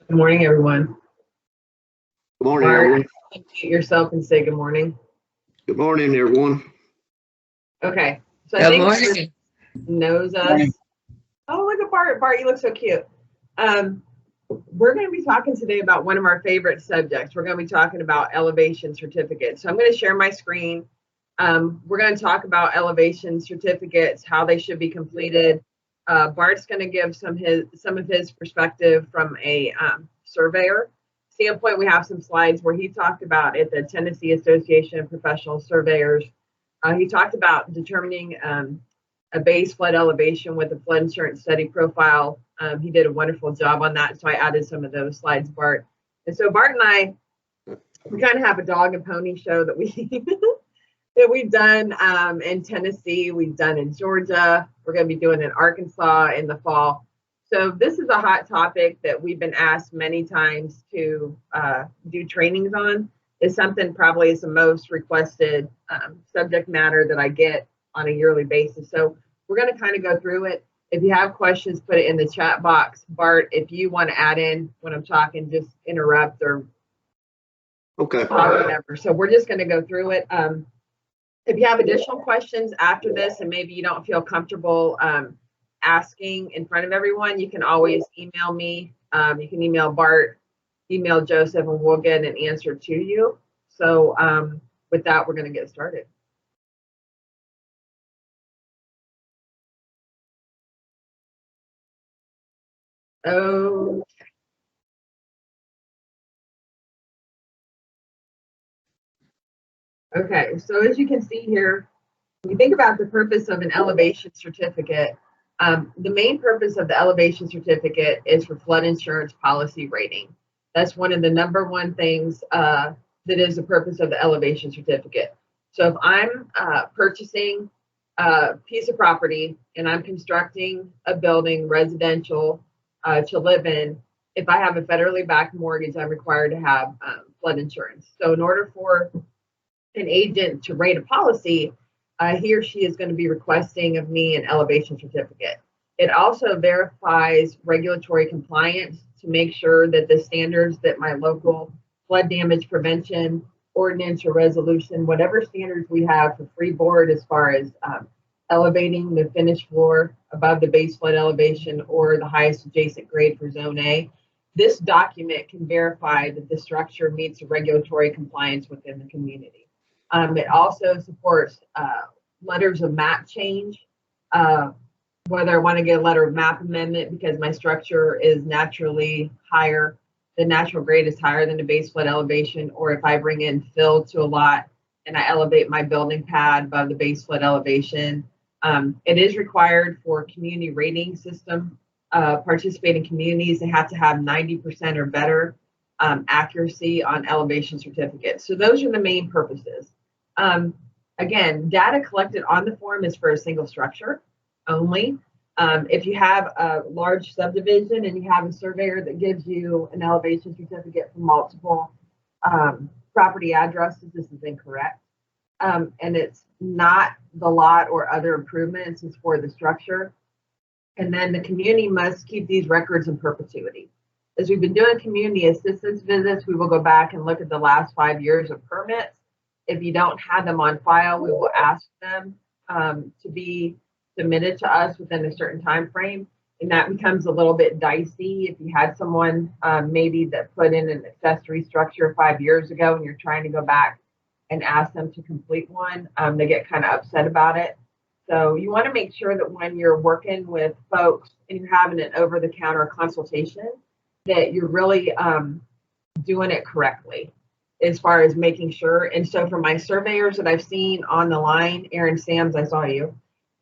Good morning, everyone. Good morning, Bart, everyone. unmute yourself and say good morning. Good morning, everyone. Okay, so I Good think morning. Bart knows us. Oh, look at Bart. Bart, you look so cute. We're going to be talking today about one of our favorite subjects. We're going to be talking about elevation certificates. So I'm going to share my screen. We're going to talk about elevation certificates, how they should be completed. Bart's going to give some of his perspective from a surveyor standpoint. We have some slides where he talked about at the Tennessee Association of Professional Surveyors. He talked about determining a base flood elevation with a flood insurance study profile. He did a wonderful job on that, so I added some of those slides, Bart. And so Bart and I, we kind of have a dog and pony show that we that we've done in Tennessee, we've done in Georgia, we're going to be doing in Arkansas in the fall. So this is a hot topic that we've been asked many times to do trainings on. It's something probably is the most requested subject matter that I get on a yearly basis. So we're going to kind of go through it. If you have questions, put it in the chat box. Bart, if you want to add in when I'm talking, just interrupt or Okay. whatever. So we're just going to go through it. If you have additional questions after this and maybe you don't feel comfortable asking in front of everyone, you can always email me. You can email Bart, email Joseph, and we'll get an answer to you. So with that, we're going to get started. Okay, so as you can see here, when you think about the purpose of an elevation certificate, the main purpose of the elevation certificate is for flood insurance policy rating. That's one of the #1 things that is the purpose of the elevation certificate. So if I'm purchasing a piece of property and I'm constructing a building residential to live in, if I have a federally backed mortgage, I'm required to have flood insurance. So in order for an agent to rate a policy, he or she is going to be requesting of me an elevation certificate. It also verifies regulatory compliance to make sure that the standards that my local flood damage prevention ordinance or resolution, whatever standards we have for freeboard as far as elevating the finished floor above the base flood elevation or the highest adjacent grade for zone A, this document can verify that the structure meets the regulatory compliance within the community. It also supports letters of map change, whether I want to get a letter of map amendment because my structure is naturally higher, the natural grade is higher than the base flood elevation, or if I bring in fill to a lot and I elevate my building pad above the base flood elevation. It is required for community rating system. Participating communities, they have to have 90% or better accuracy on elevation certificates. So those are the main purposes. Again, data collected on the form is for a single structure only. If you have a large subdivision and you have a surveyor that gives you an elevation certificate for multiple property addresses, this is incorrect. And it's not the lot or other improvements, it's for the structure. And then the community must keep these records in perpetuity. As we've been doing community assistance visits, we will go back and look at the last 5 years of permits. If you don't have them on file, we will ask them to be submitted to us within a certain time frame. And that becomes a little bit dicey. If you had someone maybe that put in an accessory structure 5 years ago and you're trying to go back and ask them to complete one, they get kind of upset about it. So you want to make sure that when you're working with folks and you're having an over-the-counter consultation, that you're really doing it correctly as far as making sure. And so for my surveyors that I've seen on the line, Aaron Sams, I saw you.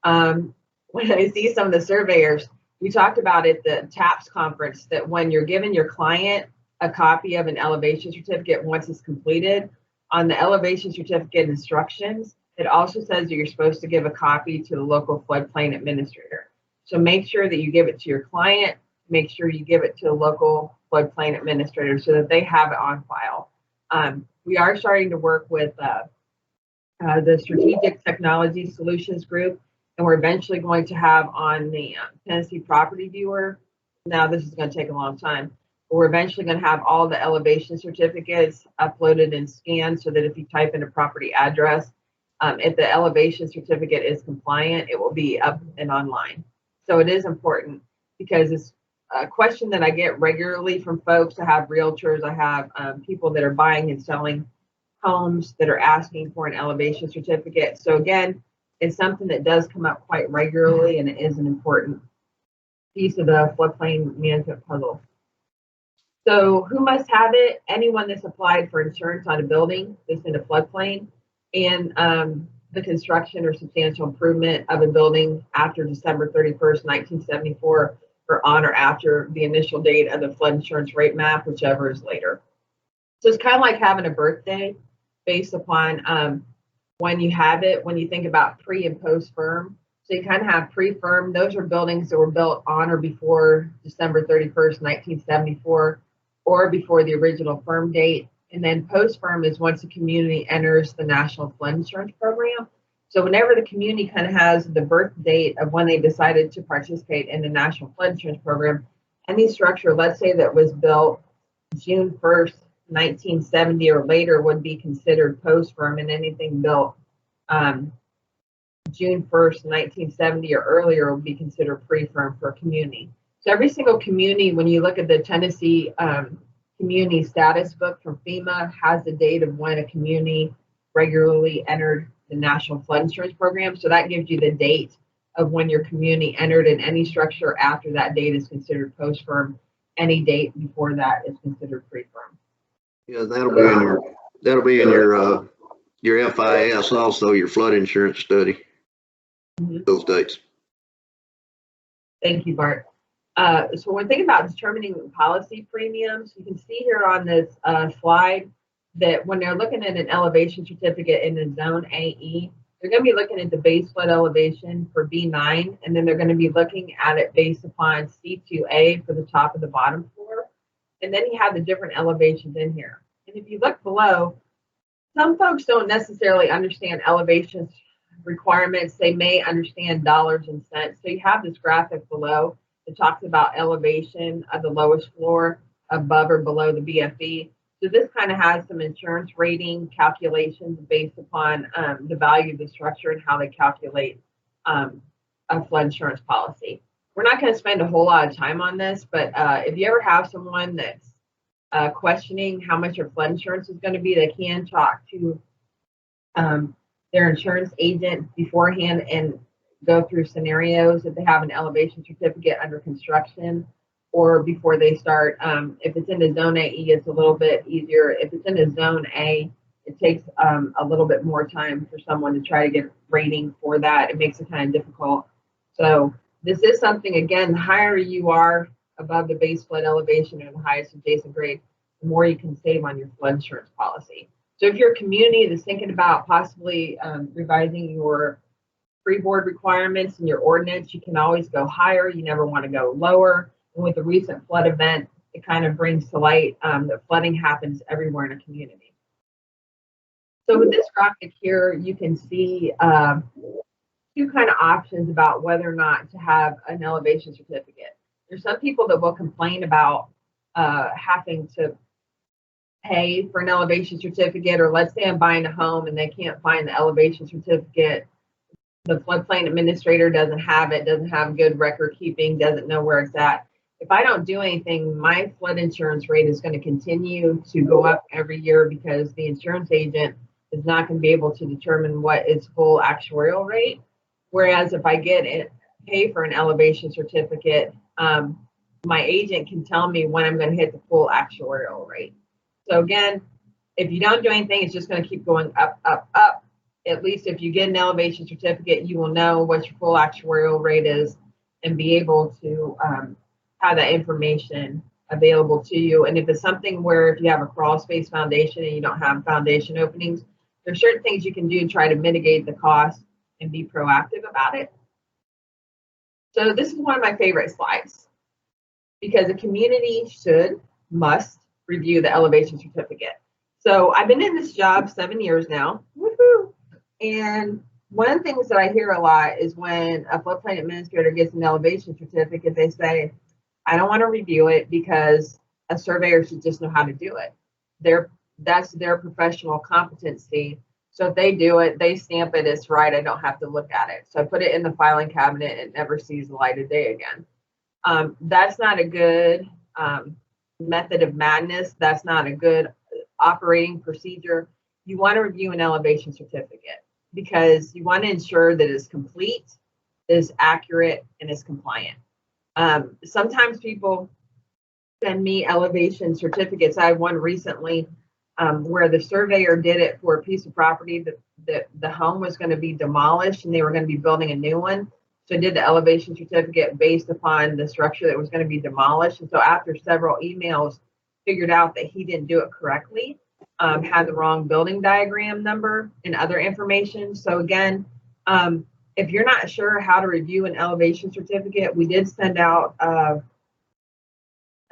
When I see some of the surveyors, we talked about at the TAPS conference that when you're giving your client a copy of an elevation certificate once it's completed, on the elevation certificate instructions, it also says that you're supposed to give a copy to the local floodplain administrator. So make sure that you give it to your client, make sure you give it to a local floodplain administrator so that they have it on file. We are starting to work with the Strategic Technology Solutions Group, and we're eventually going to have on the Tennessee Property Viewer. Now, this is going to take a long time. We're eventually going to have all the elevation certificates uploaded and scanned so that if you type in a property address, if the elevation certificate is compliant, it will be up and online. So it is important because it's a question that I get regularly from folks. I have realtors, I have people that are buying and selling homes that are asking for an elevation certificate. So again, it's something that does come up quite regularly, and it is an important piece of the floodplain management puzzle. So who must have it? Anyone that's applied for insurance on a building that's in a floodplain, and the construction or substantial improvement of a building after December 31st, 1974, or on or after the initial date of the flood insurance rate map, whichever is later. So it's kind of like having a birthday based upon when you have it, when you think about pre and post firm. So you kind of have pre-firm, those are buildings that were built on or before December 31st, 1974, or before the original firm date. And then post-firm is once the community enters the National Flood Insurance Program. So whenever the community kind of has the birth date of when they decided to participate in the National Flood Insurance Program, any structure, let's say that was built June 1st, 1970 or later would be considered post-firm, and anything built June 1st, 1970 or earlier would be considered pre-firm for a community. So every single community, when you look at the Tennessee community status book from FEMA, has the date of when a community regularly entered the National Flood Insurance Program. So that gives you the date of when your community entered, and any structure after that date is considered post-firm. Any date before that is considered pre-firm. Yeah, that'll be in your FIS also, your flood insurance study. Those dates. Thank you, Bart. So when thinking about determining policy premiums, you can see here on this slide that when they're looking at an elevation certificate in the zone AE, they're going to be looking at the base flood elevation for B9, and then they're going to be looking at it based upon C2A for the top of the bottom floor. And then you have the different elevations in here. And if you look below, some folks don't necessarily understand elevations requirements. They may understand dollars and cents. So you have this graphic below that talks about elevation of the lowest floor above or below the BFE. So this kind of has some insurance rating calculations based upon the value of the structure and how they calculate a flood insurance policy. We're not going to spend a whole lot of time on this, but if you ever have someone that's questioning how much your flood insurance is going to be, they can talk to their insurance agent beforehand and go through scenarios if they have an elevation certificate under construction or before they start. If it's in the zone AE, it's a little bit easier. If it's in the zone A, it takes a little bit more time for someone to try to get rating for that. It makes it kind of difficult. So this is something, again, the higher you are above the base flood elevation or the highest adjacent grade, the more you can save on your flood insurance policy. So if you're a community that's thinking about possibly revising your freeboard requirements in your ordinance, you can always go higher. You never want to go lower. And with the recent flood event, it kind of brings to light that flooding happens everywhere in a community. So with this graphic here, you can see two kind of options about whether or not to have an elevation certificate. There's some people that will complain about having to pay for an elevation certificate, or let's say I'm buying a home and they can't find the elevation certificate. The floodplain administrator doesn't have it, doesn't have good record keeping, doesn't know where it's at. If I don't do anything, my flood insurance rate is going to continue to go up every year because the insurance agent is not going to be able to determine what is full actuarial rate. Whereas if I pay for an elevation certificate, my agent can tell me when I'm going to hit the full actuarial rate. So again, if you don't do anything, it's just going to keep going up, up, up. At least if you get an elevation certificate, you will know what your full actuarial rate is and be able to have that information available to you. And if it's something where if you have a crawl space foundation and you don't have foundation openings, there's certain things you can do to try to mitigate the cost and be proactive about it. So this is one of my favorite slides because a community must review the elevation certificate. So I've been in this job 7 years now. Woohoo! And one of the things that I hear a lot is when a floodplain administrator gets an elevation certificate, they say, I don't want to review it because a surveyor should just know how to do it. That's their professional competency. So if they do it, they stamp it, it's right, I don't have to look at it. So I put it in the filing cabinet, it never sees the light of day again. That's not a good method of madness. That's not a good operating procedure. You want to review an elevation certificate because you want to ensure that it's complete, is accurate, and is compliant. Sometimes people send me elevation certificates. I had one recently where the surveyor did it for a piece of property that the home was going to be demolished and they were going to be building a new one. So I did the elevation certificate based upon the structure that was going to be demolished. And so after several emails, figured out that he didn't do it correctly, had the wrong building diagram number and other information. So again, if you're not sure how to review an elevation certificate, we did send out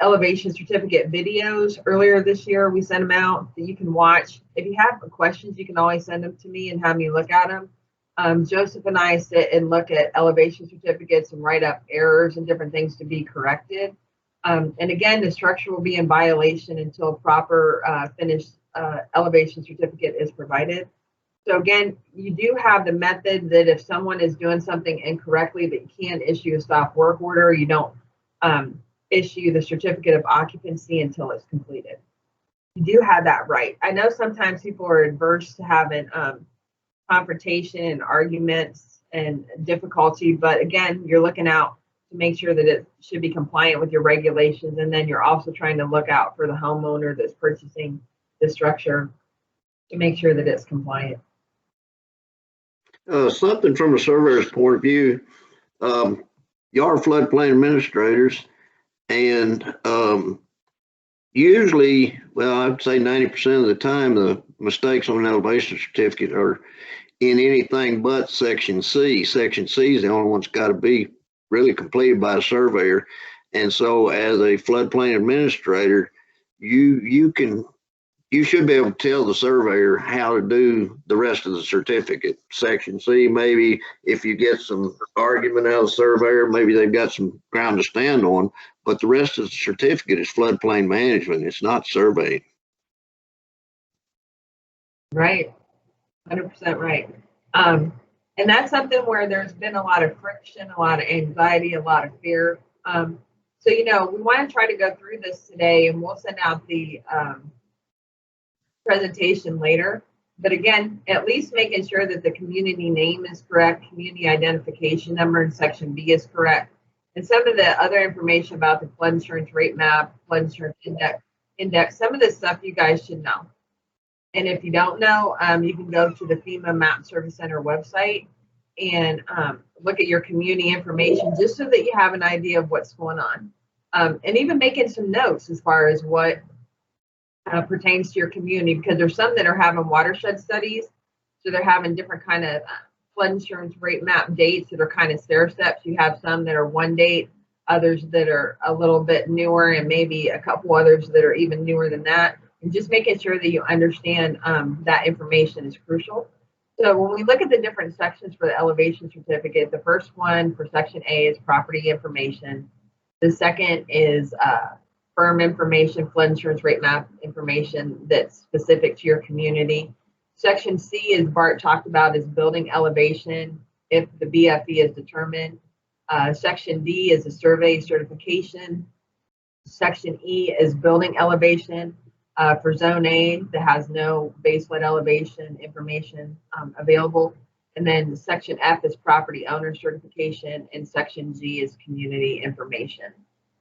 elevation certificate videos earlier this year. We sent them out that you can watch. If you have questions, you can always send them to me and have me look at them. Joseph and I sit and look at elevation certificates and write up errors and different things to be corrected. And again, the structure will be in violation until proper finished elevation certificate is provided. So again, you do have the method that if someone is doing something incorrectly, that you can issue a stop work order. You don't issue the certificate of occupancy until it's completed. You do have that right. I know sometimes people are adverse to having confrontation and arguments and difficulty, but again, you're looking out to make sure that it should be compliant with your regulations, and then you're also trying to look out for the homeowner that's purchasing the structure to make sure that it's compliant. Something from a surveyor's point of view, you are floodplain administrators, and usually, well, I'd say 90% of the time, the mistakes on an elevation certificate are in anything but Section C. Section C is the only one that's got to be really completed by a surveyor. And so as a floodplain administrator, you should be able to tell the surveyor how to do the rest of the certificate. Section C, maybe if you get some argument out of the surveyor, maybe they've got some ground to stand on, but the rest of the certificate is floodplain management. It's not surveying. Right, 100% right. And that's something where there's been a lot of friction, a lot of anxiety, a lot of fear. So, you know, we want to try to go through this today, and we'll send out the presentation later. But again, at least making sure that the community name is correct, community identification number in Section B is correct, and some of the other information about the flood insurance rate map, flood insurance index, some of this stuff you guys should know. And if you don't know, you can go to the FEMA Map Service Center website and look at your community information just so that you have an idea of what's going on. And even making some notes as far as what pertains to your community, because there's some that are having watershed studies. So they're having different kind of flood insurance rate map dates that are kind of stair steps. You have some that are one date, others that are a little bit newer, and maybe a couple others that are even newer than that. And just making sure that you understand that information is crucial. So when we look at the different sections for the elevation certificate, the first one for Section A is property information. The second is firm information, flood insurance rate map information that's specific to your community. Section C, as Bart talked about, is building elevation if the BFE is determined. Section D is a survey certification. Section E is building elevation for Zone A that has no base flood elevation information available. And then Section F is property owner certification, and Section G is community information.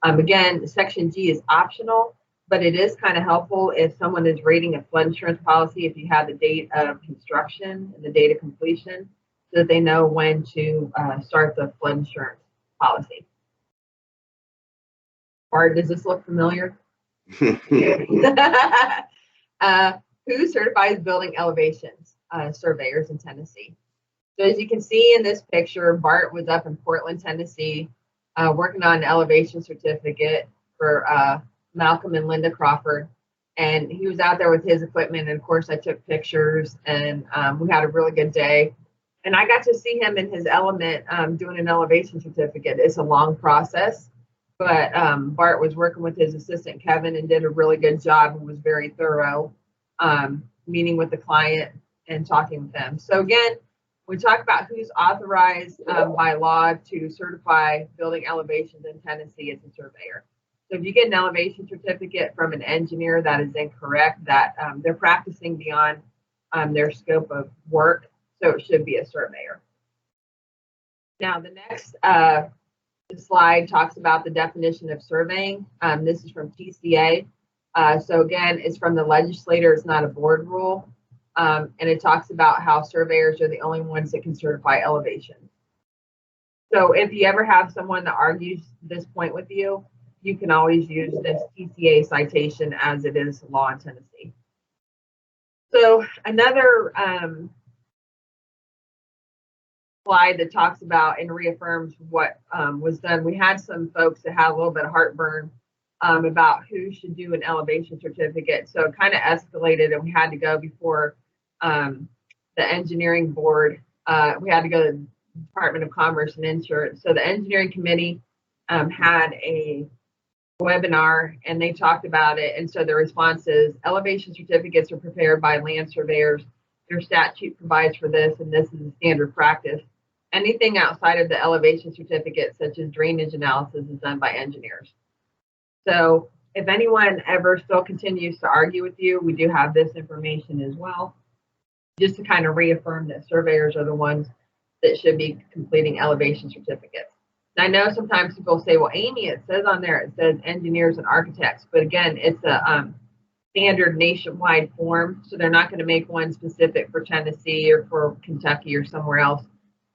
Again, Section G is optional, but it is kind of helpful if someone is rating a flood insurance policy, if you have the date of construction and the date of completion, so that they know when to start the flood insurance policy. Bart, does this look familiar? Who certifies building elevations? Surveyors in Tennessee. So as you can see in this picture, Bart was up in Portland, Tennessee, working on an elevation certificate for Malcolm and Linda Crawford. And he was out there with his equipment. And of course, I took pictures, and we had a really good day. And I got to see him in his element doing an elevation certificate. It's a long process. but Bart was working with his assistant Kevin and did a really good job and was very thorough, meeting with the client and talking with them. So again, we talk about who's authorized by law to certify building elevations in Tennessee. It's a surveyor. So if you get an elevation certificate from an engineer that is incorrect, that they're practicing beyond their scope of work, so it should be a surveyor. Now the next slide talks about the definition of surveying. This is from TCA. So again, it's from the legislator, it's not a board rule. And it talks about how surveyors are the only ones that can certify elevations. So if you ever have someone that argues this point with you, you can always use this TCA citation as it is law in Tennessee. So another slide that talks about and reaffirms what was done. We had some folks that had a little bit of heartburn about who should do an elevation certificate. So it kind of escalated and we had to go before the engineering board. We had to go to the Department of Commerce and Insurance. So the engineering committee had a webinar and they talked about it. And so the response is elevation certificates are prepared by land surveyors. Their statute provides for this, and this is a standard practice. Anything outside of the elevation certificate, such as drainage analysis, is done by engineers. So if anyone ever still continues to argue with you, we do have this information as well, just to kind of reaffirm that surveyors are the ones that should be completing elevation certificates. And I know sometimes people say, well, Amy, it says on there, it says engineers and architects, but again, it's a standard nationwide form. So they're not going to make one specific for Tennessee or for Kentucky or somewhere else,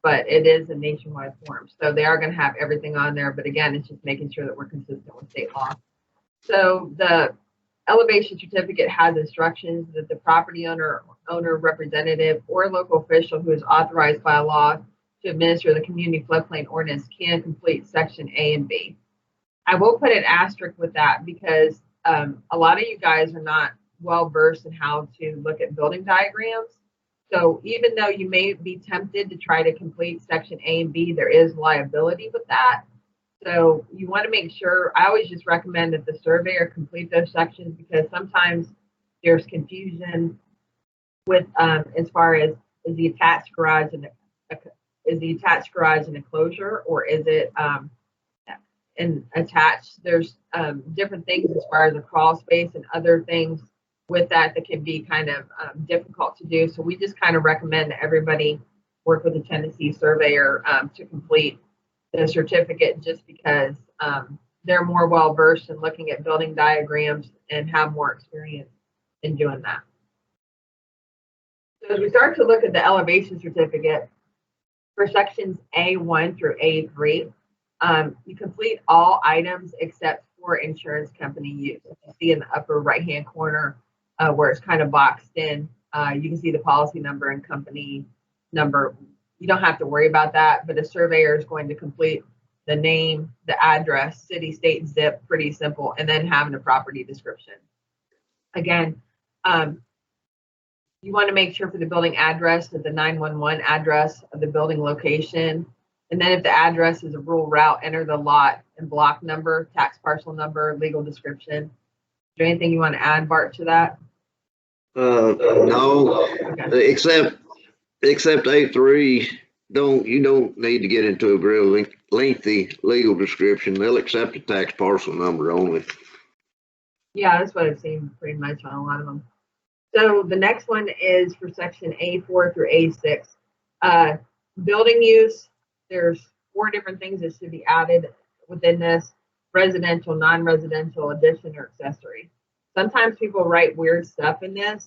but it is a nationwide form. So they are going to have everything on there. But again, it's just making sure that we're consistent with state law. So the elevation certificate has instructions that the property owner, representative, or local official who is authorized by law to administer the community floodplain ordinance can complete section A and B. I will put an asterisk with that because a lot of you guys are not well versed in how to look at building diagrams. So even though you may be tempted to try to complete section A and B, there is liability with that. So you want to make sure, I always just recommend that the surveyor complete those sections because sometimes there's confusion with as far as is the attached garage and an enclosure, or is it attached? There's different things as far as a crawl space and other things with that can be kind of difficult to do. So we just kind of recommend that everybody work with a Tennessee surveyor to complete the certificate, just because they're more well versed in looking at building diagrams and have more experience in doing that. So as we start to look at the elevation certificate for sections A1 through A3, you complete all items except for insurance company use. You see in the upper right-hand corner where it's kind of boxed in, you can see the policy number and company number. You don't have to worry about that, but a surveyor is going to complete the name, the address, city, state, zip, pretty simple, and then having a property description. Again, you want to make sure for the building address that the 911 address of the building location. And then if the address is a rural route, enter the lot and block number, tax parcel number, legal description. Is there anything you want to add, Bart, to that? No, okay. except A3, you don't need to get into a real lengthy legal description. They'll accept the tax parcel number only. Yeah, that's what I've seen pretty much on a lot of them. So the next one is for section A4 through A6. Building use, there's 4 different things that should be added within this: residential, non-residential, addition, or accessory. Sometimes people write weird stuff in this.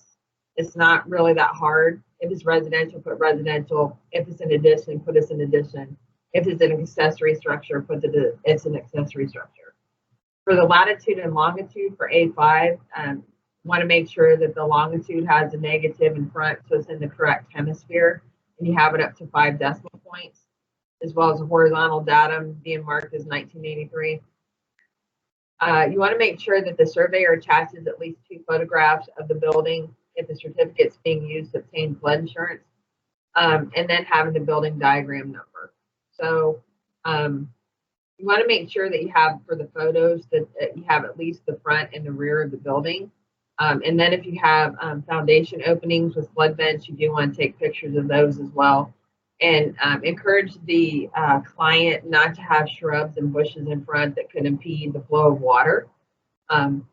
It's not really that hard. If it's residential, put residential. If it's an addition, put it's an addition. If it's an accessory structure, put it's an accessory structure. For the latitude and longitude for A5, want to make sure that the longitude has a negative in front, so it's in the correct hemisphere, and you have it up to 5 decimal points, as well as a horizontal datum being marked as 1983. You want to make sure that the surveyor attaches at least 2 photographs of the building if the certificate's being used to obtain flood insurance, and then having the building diagram number. So You want to make sure that you have, for the photos, that you have at least the front and the rear of the building. And then if you have foundation openings with flood vents, you do want to take pictures of those as well. And encourage the client not to have shrubs and bushes in front that could impede the flow of water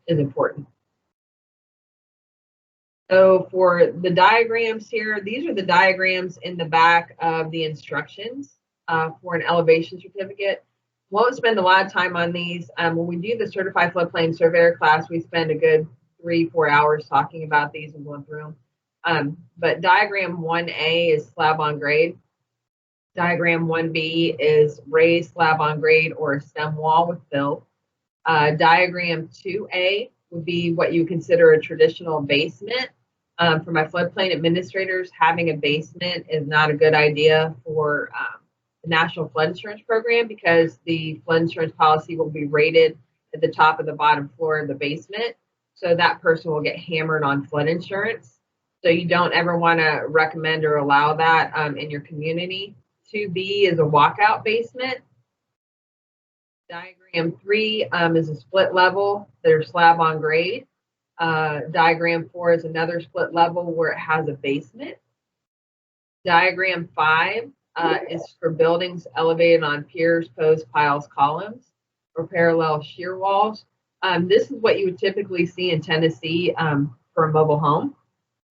is important. So for the diagrams here, these are the diagrams in the back of the instructions for an elevation certificate. Won't spend a lot of time on these. When we do the Certified Floodplain Surveyor class, we spend a good 3-4 hours talking about these and going through them. But diagram 1A is slab on grade. Diagram 1B is raised slab on grade or a stem wall with fill. Diagram 2A would be what you consider a traditional basement. For my floodplain administrators, having a basement is not a good idea for the National Flood Insurance Program, because the flood insurance policy will be rated at the top of the bottom floor of the basement. So that person will get hammered on flood insurance. So you don't ever want to recommend or allow that in your community. 2B is a walkout basement. Diagram 3 is a split level. They're slab on grade. Diagram 4 is another split level where it has a basement. Diagram 5 is for buildings elevated on piers, posts, piles, columns, or parallel shear walls. This is what you would typically see in Tennessee for a mobile home,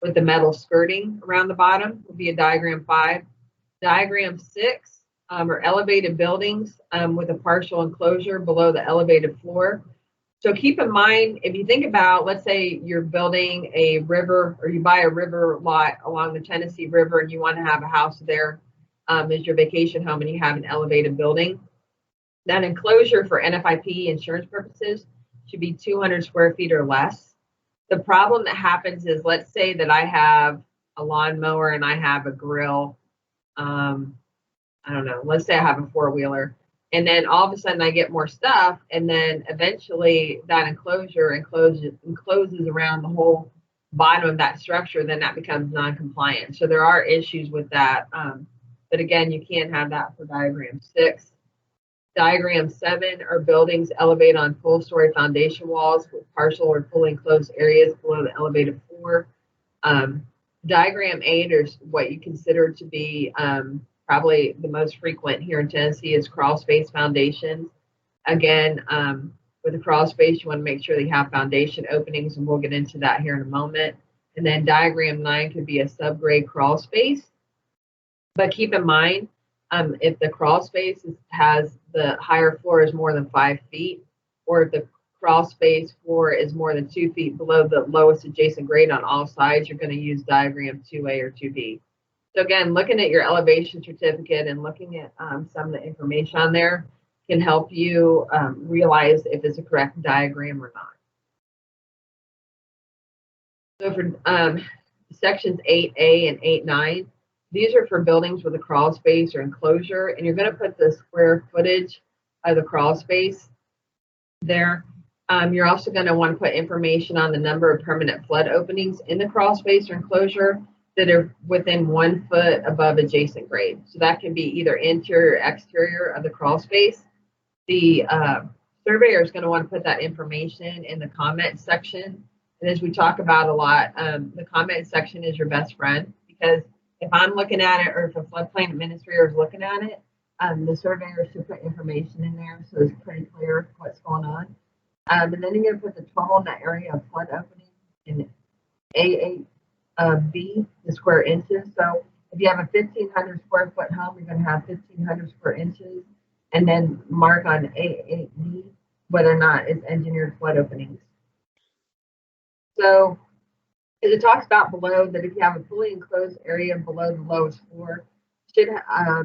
with the metal skirting around the bottom would be a diagram 5. Diagram 6 are elevated buildings with a partial enclosure below the elevated floor. So keep in mind, if you think about, let's say you're building a river, or you buy a river lot along the Tennessee River and you want to have a house there as your vacation home, and you have an elevated building, that enclosure for NFIP insurance purposes should be 200 square feet or less. The problem that happens is, let's say that I have a lawnmower and I have a grill. I don't know, let's say I have a four-wheeler, and then all of a sudden I get more stuff, and then eventually that enclosure encloses around the whole bottom of that structure, then that becomes non-compliant. So there are issues with that. But again, you can't have that for diagram 6. Diagram 7 are buildings elevated on full-story foundation walls with partial or fully enclosed areas below the elevated floor. Diagram 8 is what you consider to be probably the most frequent here in Tennessee, is crawl space foundations. Again, with a crawl space, you want to make sure that you have foundation openings, and we'll get into that here in a moment. And then diagram 9 could be a subgrade crawl space. But keep in mind, if the crawl space has the higher floor is more than 5 feet, or if the crawl space floor is more than 2 feet below the lowest adjacent grade on all sides, you're going to use diagram 2A or 2B. So again, looking at your elevation certificate and looking at some of the information on there can help you realize if it's a correct diagram or not. So for sections 8A and 8.9, these are for buildings with a crawl space or enclosure, and you're going to put the square footage of the crawl space there. You're also going to want to put information on the number of permanent flood openings in the crawl space or enclosure that are within 1 foot above adjacent grade. So that can be either interior or exterior of the crawl space. The surveyor is going to want to put that information in the comment section. And as we talk about a lot, the comment section is your best friend, because if I'm looking at it, or if a floodplain administrator is looking at it, the surveyor should put information in there so it's pretty clear what's going on. And then you're going to put the total net area of flood opening in A8B, the square inches. So if you have a 1,500 square foot home, you're going to have 1,500 square inches, and then mark on A8B whether or not it's engineered flood openings. So as it talks about below, that if you have a fully enclosed area below the lowest floor, should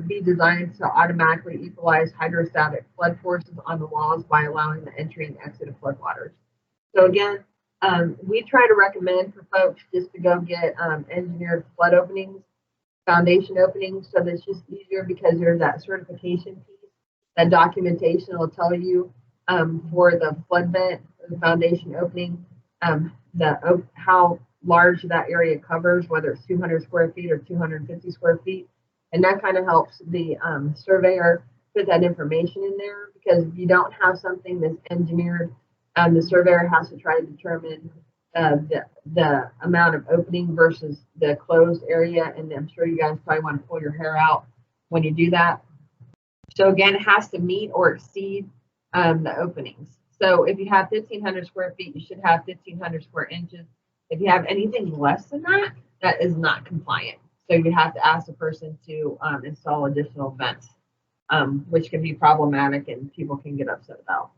be designed to automatically equalize hydrostatic flood forces on the walls by allowing the entry and exit of floodwaters. So again, we try to recommend for folks just to go get engineered flood openings, foundation openings, so that it's just easier, because there's that certification piece. That documentation will tell you for the flood vent, the foundation opening, how large that area covers, whether it's 200 square feet or 250 square feet. And that kind of helps the surveyor put that information in there, because if you don't have something that's engineered, the surveyor has to try to determine the amount of opening versus the closed area, and I'm sure you guys probably want to pull your hair out when you do that. So again, it has to meet or exceed the openings. So if you have 1,500 square feet, you should have 1,500 square inches. If you have anything less than that, that is not compliant. So you have to ask the person to install additional vents, which can be problematic and people can get upset about.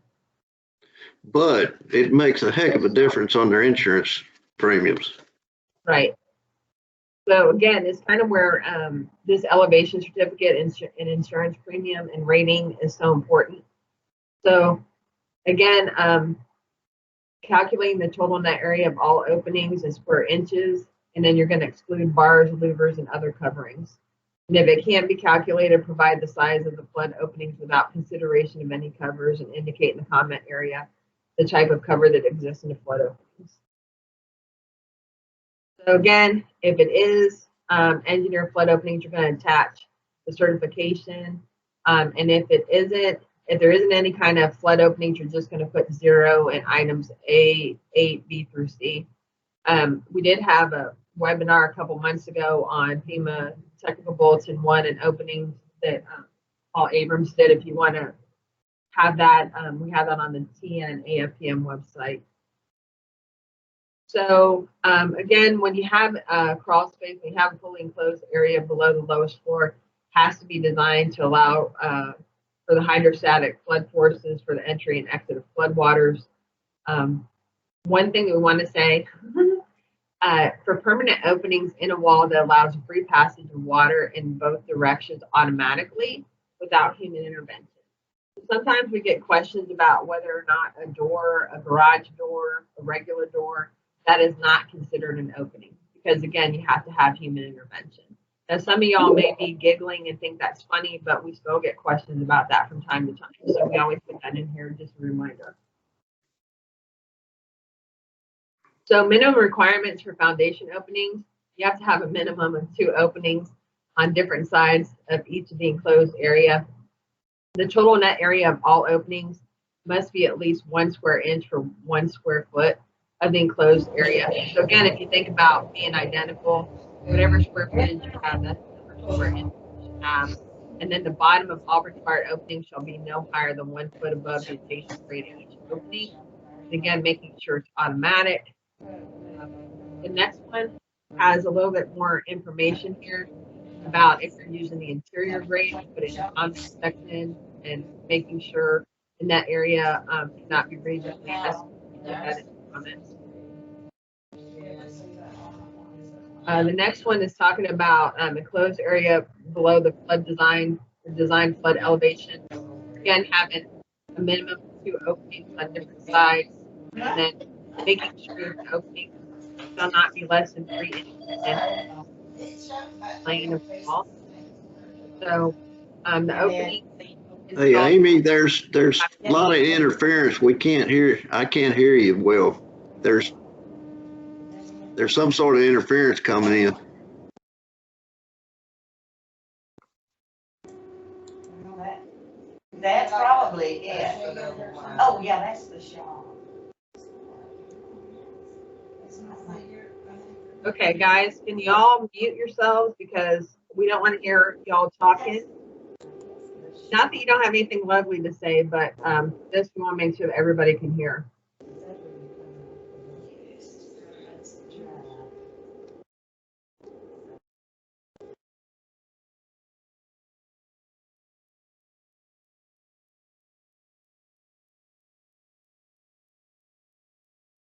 But it makes a heck of a difference on their insurance premiums. Right. So again, it's kind of where this elevation certificate and insurance premium and rating is so important. So again, calculating the total net area of all openings in square inches, and then you're going to exclude bars, louvers, and other coverings. And if it can't be calculated, provide the size of the flood openings without consideration of any covers, and indicate in the comment area the type of cover that exists in the flood openings. So again, if it is engineer flood openings, you're going to attach the certification. And if it isn't, if there isn't any kind of flood openings, you're just going to put 0 in items A, B through C. We did have a webinar a couple months ago on FEMA Technical Bulletin 1 and openings that Paul Abrams did. If you want to have that, we have that on the TN AFPM website. So again, when you have a crawl space, when you have a fully enclosed area below the lowest floor, has to be designed to allow for the hydrostatic flood forces for the entry and exit of flood waters. One thing that we want to say, for permanent openings in a wall that allows free passage of water in both directions automatically without human intervention. Sometimes we get questions about whether or not a door, a garage door, a regular door, that is not considered an opening, because again, you have to have human intervention. Now, some of y'all may be giggling and think that's funny, but we still get questions about that from time to time. So we always put that in here, just a reminder. So minimum requirements for foundation openings, you have to have a minimum of 2 openings on different sides of each of the enclosed area. The total net area of all openings must be at least 1 square inch for 1 square foot of the enclosed area. So again, if you think about being identical, whatever square footage you have, that's the number of square inches you should have. And then the bottom of all required openings shall be no higher than 1 foot above the adjacent grade of each opening. And again, making sure it's automatic. The next one has a little bit more information here about if you're using the interior grade, put it in the comment section, and making sure in that area cannot be reasonably estimated. Comments. The next one is talking about enclosed area below the flood design flood elevation. Again, having a minimum of 2 openings on different sides, and then making sure the openings shall not be less than 3 inches in plane of the wall. So the opening. Hey, Amy, there's a lot of interference. We can't hear. I can't hear you well. There's some sort of interference coming in. That's probably it. Oh, yeah, that's the shop. Okay, guys, can y'all mute yourselves, because we don't want to hear y'all talking. Not that you don't have anything lovely to say, but this we want to make sure that everybody can hear.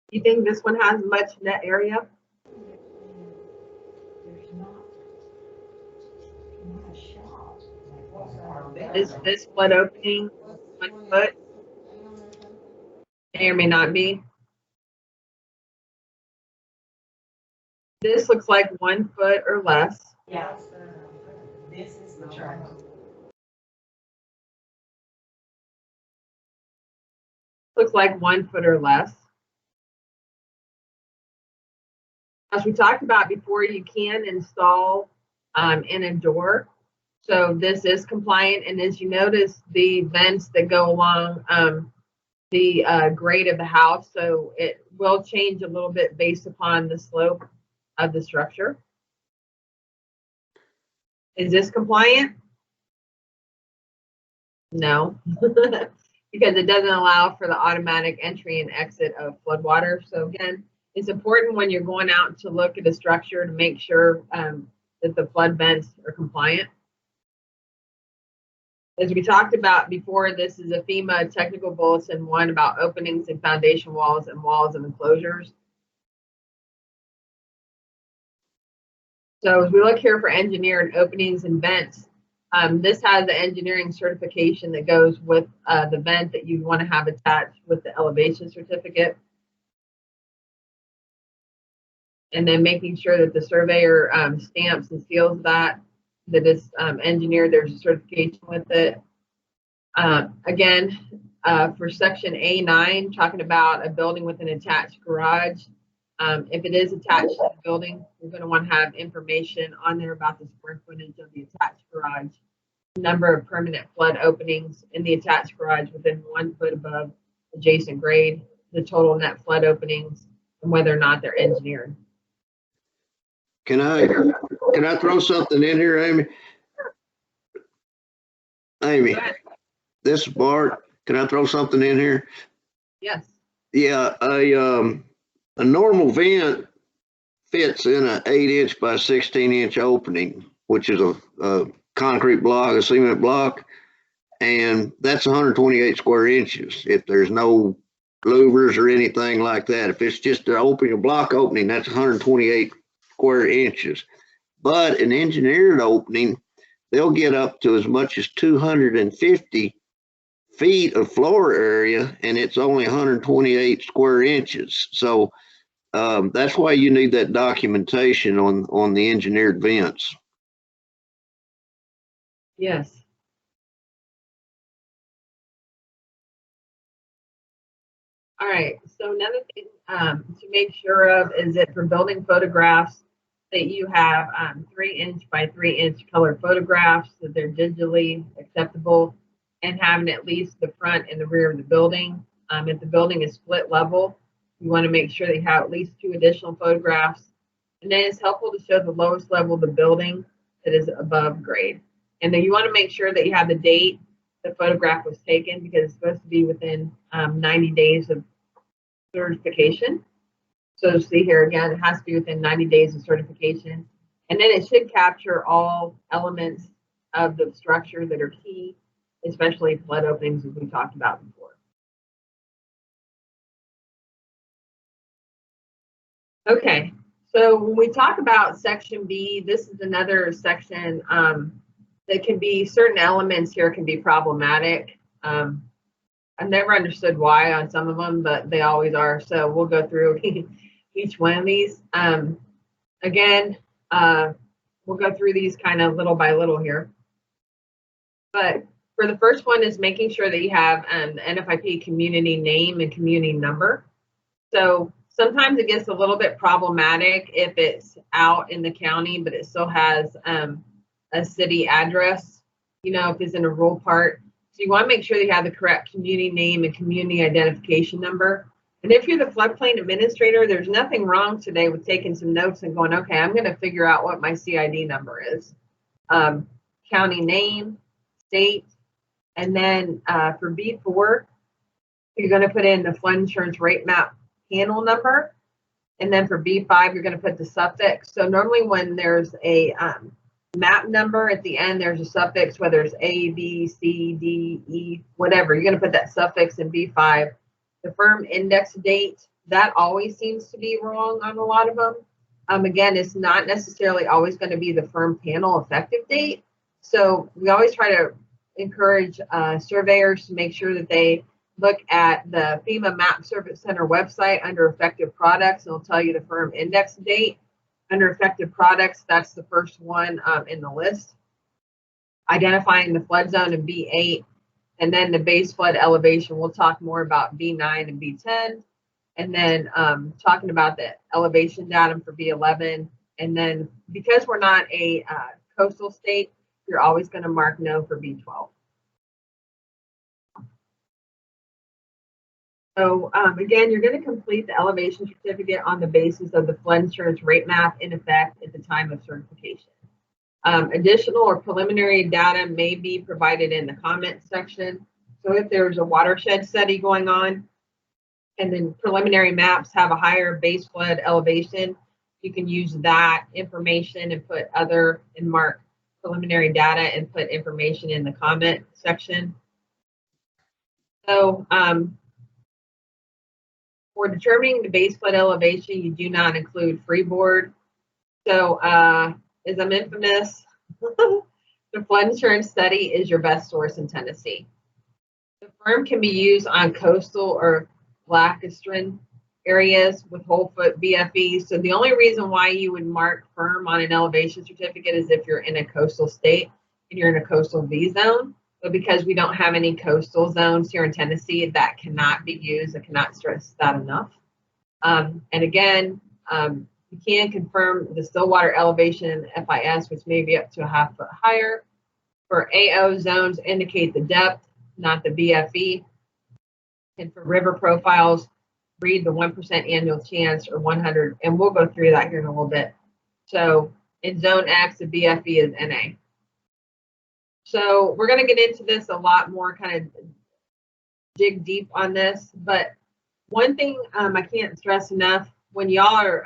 You think this one has much net area? Is this flood opening 1 foot? May or may not be. This looks like 1 foot or less. Yeah. This is the chart. Looks like 1 foot or less. As we talked about before, you can install in a door. So this is compliant, and as you notice, the vents that go along the grade of the house, so it will change a little bit based upon the slope of the structure. Is this compliant? No, because it doesn't allow for the automatic entry and exit of floodwater. So again, it's important when you're going out to look at a structure to make sure that the flood vents are compliant. As we talked about before, this is a FEMA technical bulletin 1 about openings and foundation walls and walls and enclosures. So as we look here for engineered openings and vents, this has the engineering certification that goes with the vent that you want to have attached with the elevation certificate. And then making sure that the surveyor stamps and seals that it's engineered, there's a certification with it. Again, for section A9, talking about a building with an attached garage. If it is attached to the building, you're going to want to have information on there about the square footage of the attached garage, number of permanent flood openings in the attached garage within 1 foot above adjacent grade, the total net flood openings, and whether or not they're engineered. Can I throw something in here, Amy? Amy, this is Bart. Can I throw something in here? Yes. Yeah, a normal vent fits in an 8-inch by 16-inch opening, which is a concrete block, a cement block, and that's 128 square inches. If there's no louvers or anything like that, if it's just a block opening, that's 128 square inches. But an engineered opening, they'll get up to as much as 250 feet of floor area, and it's only 128 square inches. So that's why you need that documentation on the engineered vents. Yes. All right, so another thing to make sure of is that for building photographs that you have 3-inch by 3-inch color photographs, that they're digitally acceptable, and having at least the front and the rear of the building. If the building is split level, you want to make sure that you have at least 2 additional photographs. And then it's helpful to show the lowest level of the building that is above grade. And then you want to make sure that you have the date the photograph was taken, because it's supposed to be within 90 days of certification. So see here again, it has to be within 90 days of certification. And then it should capture all elements of the structure that are key, especially flood openings, as we talked about before. Okay, so when we talk about section B, this is another section that can be, certain elements here can be problematic. I've never understood why on some of them, but they always are. So we'll go through each one of these. Again, we'll go through these kind of little by little here. But for the first one is making sure that you have an NFIP community name and community number. So sometimes it gets a little bit problematic if it's out in the county, but it still has a city address, you know, if it's in a rural part. So you want to make sure that you have the correct community name and community identification number. And if you're the floodplain administrator, there's nothing wrong today with taking some notes and going, okay, I'm going to figure out what my CID number is. County name, state, and then for B4, you're going to put in the flood insurance rate map panel number. And then for B5, you're going to put the suffix. So normally when there's a map number at the end, there's a suffix, whether it's A, B, C, D, E, whatever. You're going to put that suffix in B5. The firm index date, that always seems to be wrong on a lot of them. Again, it's not necessarily always going to be the firm panel effective date. So we always try to encourage surveyors to make sure that they look at the FEMA Map Service Center website under effective products. It'll tell you the firm index date. Under effective products, that's the first one in the list. Identifying the flood zone in B8, and then the base flood elevation. We'll talk more about B9 and B10, and then talking about the elevation datum for B11. And then because we're not a coastal state, you're always going to mark no for B12. So again, you're going to complete the elevation certificate on the basis of the flood insurance rate map in effect at the time of certification. Additional or preliminary data may be provided in the comment section. So if there's a watershed study going on and then preliminary maps have a higher base flood elevation, you can use that information and put other and mark preliminary data and put information in the comment section. So for determining the base flood elevation, you do not include freeboard. So as I'm infamous, the flood insurance study is your best source in Tennessee. The firm can be used on coastal or lacustrine areas with whole foot BFEs. So the only reason why you would mark firm on an elevation certificate is if you're in a coastal state and you're in a coastal V zone. But because we don't have any coastal zones here in Tennessee, that cannot be used. I cannot stress that enough. And again, you can confirm the stillwater elevation in the FIS, which may be up to a ½ foot higher. For AO zones, indicate the depth, not the BFE. And for river profiles, read the 1% annual chance or 100, and we'll go through that here in a little bit. So in zone X, the BFE is NA. So we're going to get into this a lot more, kind of dig deep on this. But one thing I can't stress enough, when y'all are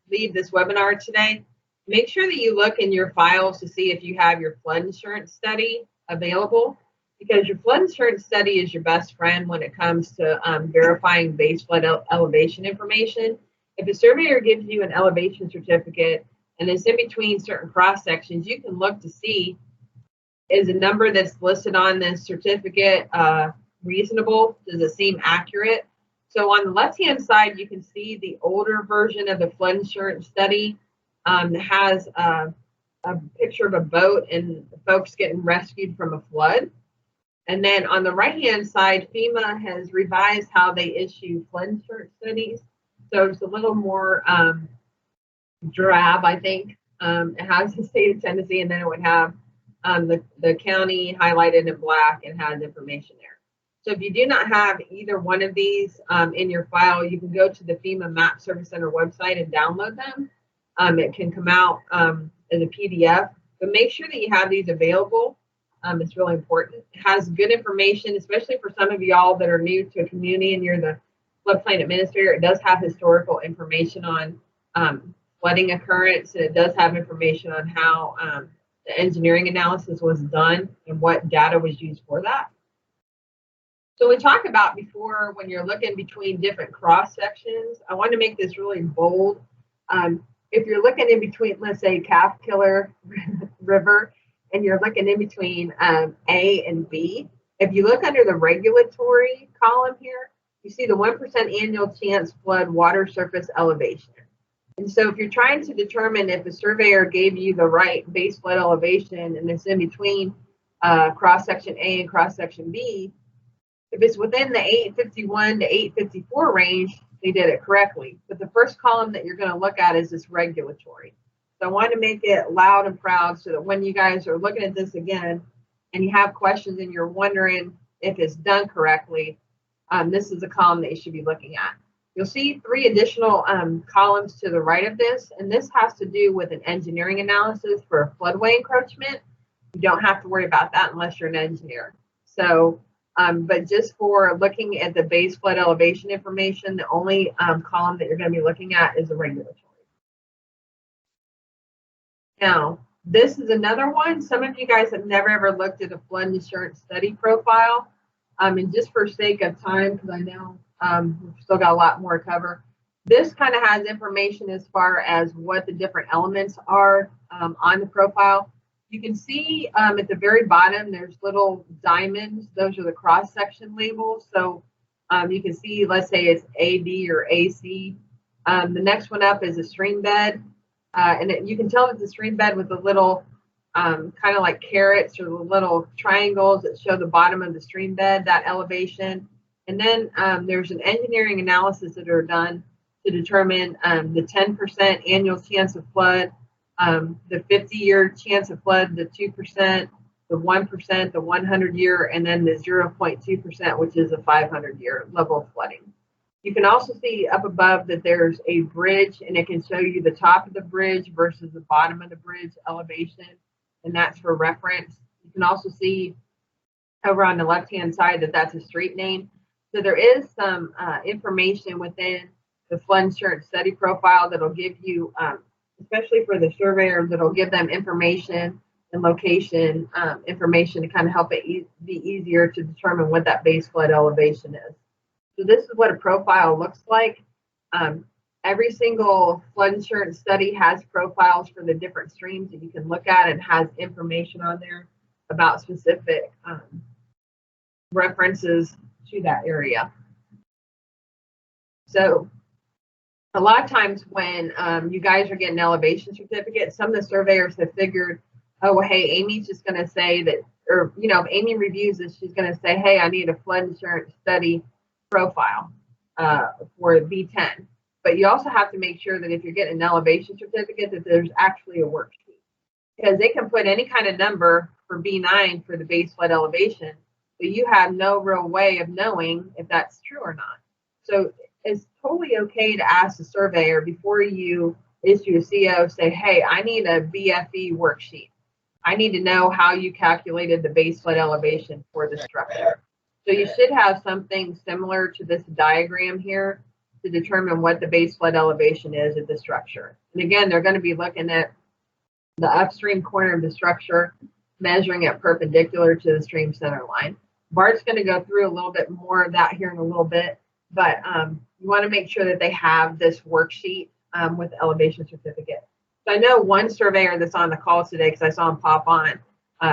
leave this webinar today, make sure that you look in your files to see if you have your flood insurance study available, because your flood insurance study is your best friend when it comes to verifying base flood elevation information. If a surveyor gives you an elevation certificate and it's in between certain cross sections, you can look to see, is a number that's listed on this certificate reasonable? Does it seem accurate? So on the left-hand side, you can see the older version of the flood insurance study that has a picture of a boat and folks getting rescued from a flood. And then on the right-hand side, FEMA has revised how they issue flood insurance studies. So it's a little more drab, I think. It has the state of Tennessee, and then it would have the county highlighted in black and has information there. So if you do not have either one of these in your file, you can go to the FEMA Map Service Center website and download them. It can come out as a PDF, but make sure that you have these available. It's really important. It has good information, especially for some of y'all that are new to a community and you're the floodplain administrator. It does have historical information on flooding occurrence, and it does have information on how the engineering analysis was done and what data was used for that. So we talked about before, when you're looking between different cross sections, I want to make this really bold. If you're looking in between, let's say, Calf Killer River, and you're looking in between A and B, if you look under the regulatory column here, you see the 1% annual chance flood water surface elevation. And so if you're trying to determine if the surveyor gave you the right base flood elevation and it's in between cross section A and cross section B, if it's within the 851 to 854 range, they did it correctly. But the first column that you're going to look at is this regulatory. So I want to make it loud and proud so that when you guys are looking at this again and you have questions and you're wondering if it's done correctly, this is a column that you should be looking at. You'll see 3 additional columns to the right of this, and this has to do with an engineering analysis for a floodway encroachment. You don't have to worry about that unless you're an engineer. So, but just for looking at the base flood elevation information, the only column that you're going to be looking at is the regulatory. Now, this is another one. Some of you guys have never ever looked at a flood insurance study profile. And just for sake of time, because I know we've still got a lot more to cover, this kind of has information as far as what the different elements are on the profile. You can see at the very bottom, there's little diamonds. Those are the cross-section labels. So you can see, let's say it's AB or AC. The next one up is a stream bed. And you can tell it's a stream bed with the little kind of like carrots or the little triangles that show the bottom of the stream bed, that elevation. And then there's an engineering analysis that are done to determine the 10% annual chance of flood, the 50-year chance of flood, the 2%, the 1%, the 100-year, and then the 0.2%, which is a 500-year level of flooding. You can also see up above that there's a bridge, and it can show you the top of the bridge versus the bottom of the bridge elevation, and that's for reference. You can also see over on the left-hand side that that's a street name. So there is some information within the flood insurance study profile that'll give you, especially for the surveyor, that'll give them information and location information to kind of help it be easier to determine what that base flood elevation is. So this is what a profile looks like. Every single flood insurance study has profiles for the different streams that you can look at and has information on there about specific references to that area. So a lot of times when you guys are getting elevation certificates, some of the surveyors have figured, oh, well, hey, Amy's just going to say that, or, you know, if Amy reviews this, she's going to say, hey, I need a flood insurance study profile for B10. But you also have to make sure that if you're getting an elevation certificate, that there's actually a worksheet, because they can put any kind of number for B9 for the base flood elevation, but you have no real way of knowing if that's true or not. So it's totally okay to ask the surveyor before you issue a CO, say, hey, I need a BFE worksheet. I need to know how you calculated the base flood elevation for the structure. So you should have something similar to this diagram here to determine what the base flood elevation is of the structure. And again, they're going to be looking at the upstream corner of the structure, measuring it perpendicular to the stream center line. Bart's going to go through a little bit more of that here in a little bit, but you want to make sure that they have this worksheet with the elevation certificate. So I know one surveyor that's on the call today, because I saw him pop on.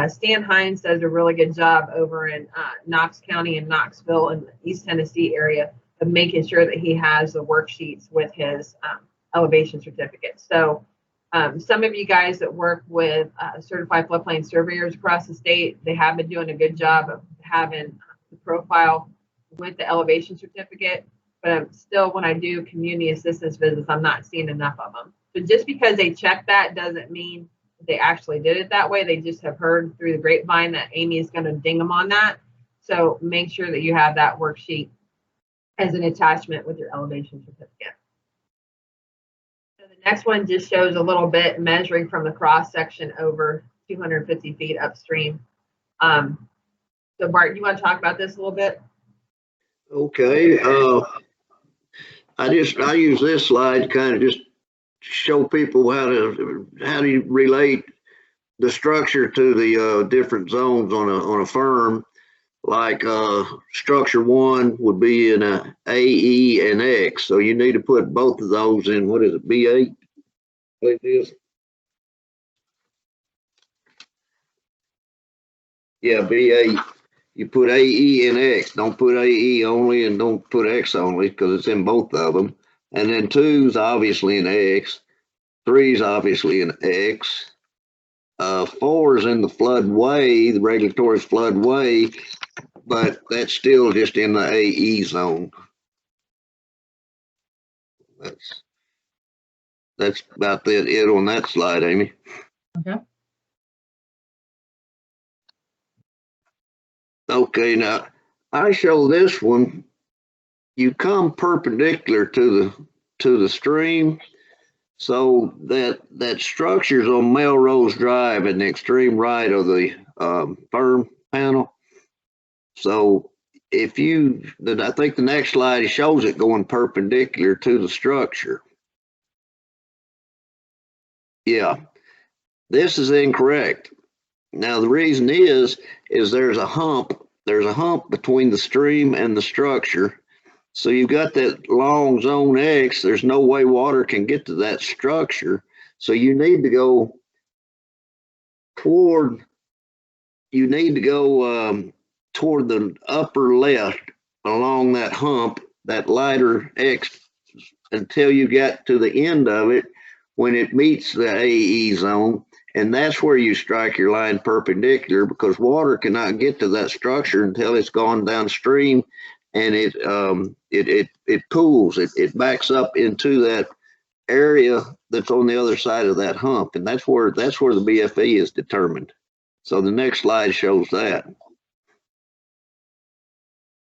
Stan Hines does a really good job over in Knox County and Knoxville in the East Tennessee area of making sure that he has the worksheets with his elevation certificate. So some of you guys that work with certified floodplain surveyors across the state, they have been doing a good job of having the profile with the elevation certificate. But still, when I do community assistance visits, I'm not seeing enough of them. But just because they check that doesn't mean they actually did it that way. They just have heard through the grapevine that Amy is going to ding them on that. So make sure that you have that worksheet as an attachment with your elevation certificate. So the next one just shows a little bit measuring from the cross section over 250 feet upstream. So Bart, you want to talk about this a little bit? Okay. I use this slide to kind of just show people how do you relate the structure to the different zones on a firm. Like structure 1 would be in a AE and X, so you need to put both of those in. What is it, B8? What it is? Yeah, B8. You put AE and X. Don't put AE only and don't put X only, because it's in both of them. And then 2 is obviously an X. 3 is obviously an X. 4 is in the floodway, the regulatory floodway, but that's still just in the AE zone. That's about it on that slide, Amy. Okay. Okay, now I show this one. You come perpendicular to the stream, so that structure's on Melrose Drive in the extreme right of the firm panel. So if I think the next slide shows it going perpendicular to the structure. Yeah, this is incorrect. Now the reason is there's a hump between the stream and the structure. So you've got that long zone X, there's no way water can get to that structure. So you need to go toward the upper left along that hump, that lighter X, until you get to the end of it when it meets the AE zone. And that's where you strike your line perpendicular, because water cannot get to that structure until it's gone downstream, and it pools, it backs up into area that's on the other side of that hump, and that's where the BFE is determined. So the next slide shows that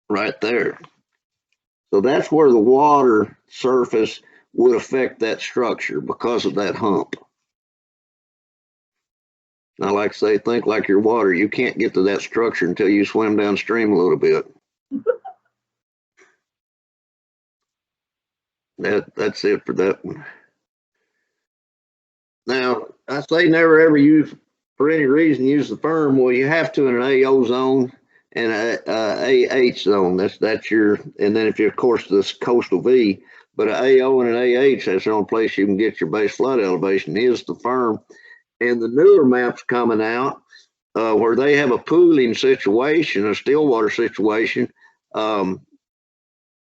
right there. So that's where the water surface would affect that structure because of that hump. Now, like I say, think like your water. You can't get to that structure until you swim downstream a little bit. That's it for that one. Now, I say never ever use, for any reason, use the firm. Well, you have to in an AO zone and a AH zone. That's your, and then if you're, of course, this coastal V, but an AO and an AH, that's the only place you can get your base flood elevation is the firm. And the newer maps coming out, where they have a pooling situation, a still water situation,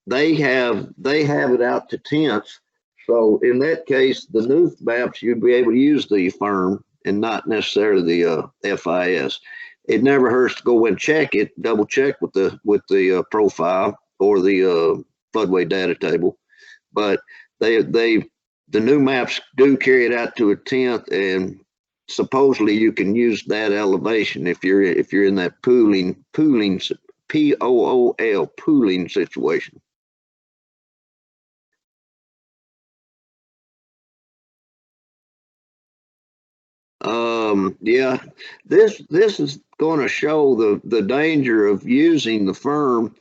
they have it out to tenths. So in that case, the new maps, you'd be able to use the firm and not necessarily the FIS. It never hurts to go and check it, double check with the profile or the floodway data table. But the new maps do carry it out to a tenth, and supposedly you can use that elevation if you're in that pooling POOL pooling situation. Yeah, this is going to show the danger of using the firm.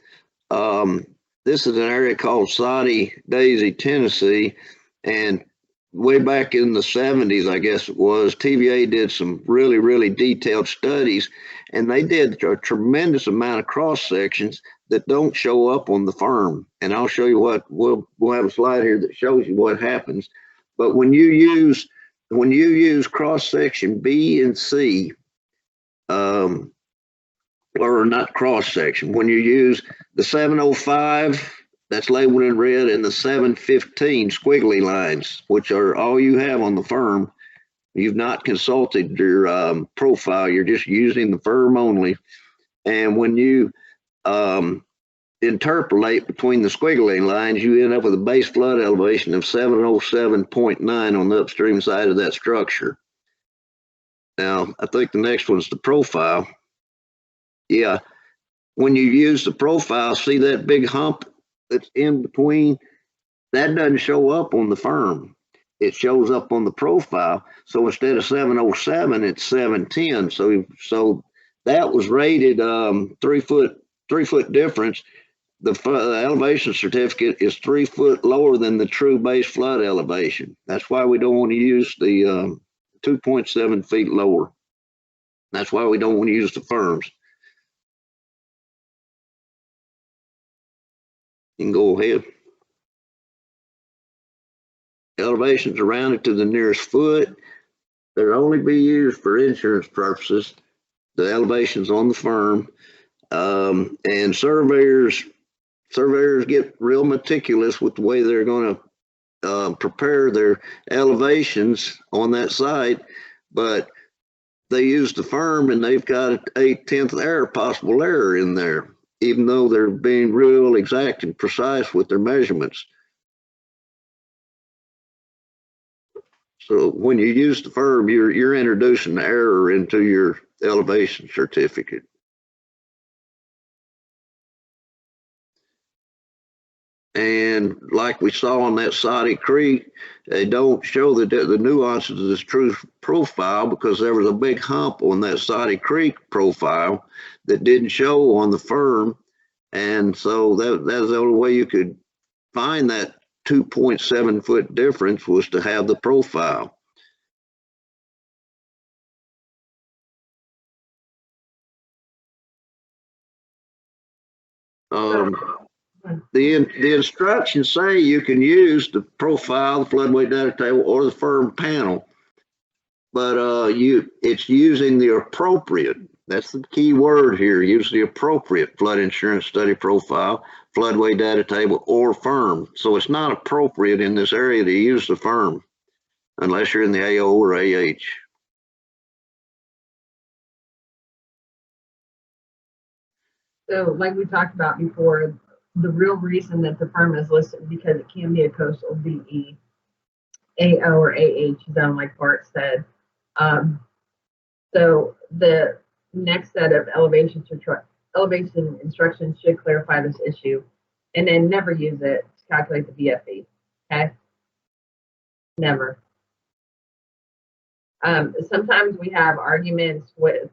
This is an area called Soddy Daisy, Tennessee, and way back in the 70s, I guess it was, TVA did some really detailed studies, and they did a tremendous amount of cross sections that don't show up on the firm. And I'll show you what we'll have a slide here that shows you what happens. But when you use cross section B and C, or not cross section, when you use the 705 that's labeled in red and the 715 squiggly lines, which are all you have on the firm, you've not consulted your profile, you're just using the firm only. And when you interpolate between the squiggly lines, you end up with a base flood elevation of 707.9 on the upstream side of that structure. Now, I think the next one's the profile. Yeah, when you use the profile, see that big hump that's in between? That doesn't show up on the firm. It shows up on the profile. So instead of 707, it's 710. So that was rated 3 foot difference. The elevation certificate is 3 foot lower than the true base flood elevation. That's why we don't want to use the 2.7 feet lower. That's why we don't want to use the firms. You can go ahead. Elevations are rounded to the nearest foot. They'll only be used for insurance purposes. The elevations on the firm, and surveyors get real meticulous with the way they're going to prepare their elevations on that site, but they use the firm and they've got a 1/10 possible error in there, even though they're being real exact and precise with their measurements. So when you use the firm, you're introducing the error into your elevation certificate. And like we saw on that Soddy Creek, they don't show the nuances of this true profile because there was a big hump on that Soddy Creek profile that didn't show on the firm. And so that's the only way you could find that 2.7 foot difference was to have the profile. The instructions say you can use the profile, the floodway data table, or the firm panel, but it's using the appropriate. That's the key word here. Use the appropriate flood insurance study profile, floodway data table, or firm. So it's not appropriate in this area to use the firm unless you're in the AO or AH. So like we talked about before, the real reason that the firm is listed because it can be a coastal VE. AO or AH zone, like Bart said. So the next set of elevation instructions should clarify this issue, and then never use it to calculate the BFE. Okay, never. Sometimes we have arguments with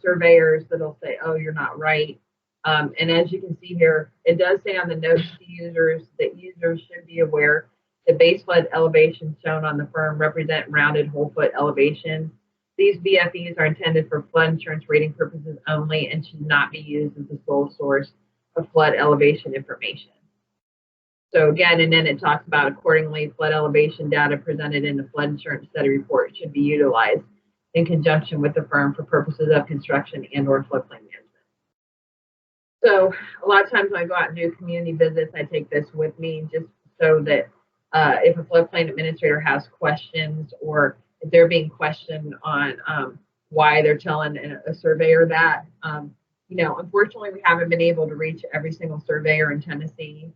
surveyors that'll say, "Oh, you're not right." And as you can see here, it does say on the notes to users that users should be aware the base flood elevations shown on the firm represent rounded whole foot elevation. These BFEs are intended for flood insurance rating purposes only and should not be used as the sole source of flood elevation information. So again, and then it talks about accordingly, flood elevation data presented in the flood insurance study report should be utilized in conjunction with the firm for purposes of construction and or floodplain management. So a lot of times when I go out and do community visits, I take this with me just so that if a floodplain administrator has questions or if they're being questioned on why they're telling a surveyor that, you know, unfortunately we haven't been able to reach every single surveyor in Tennessee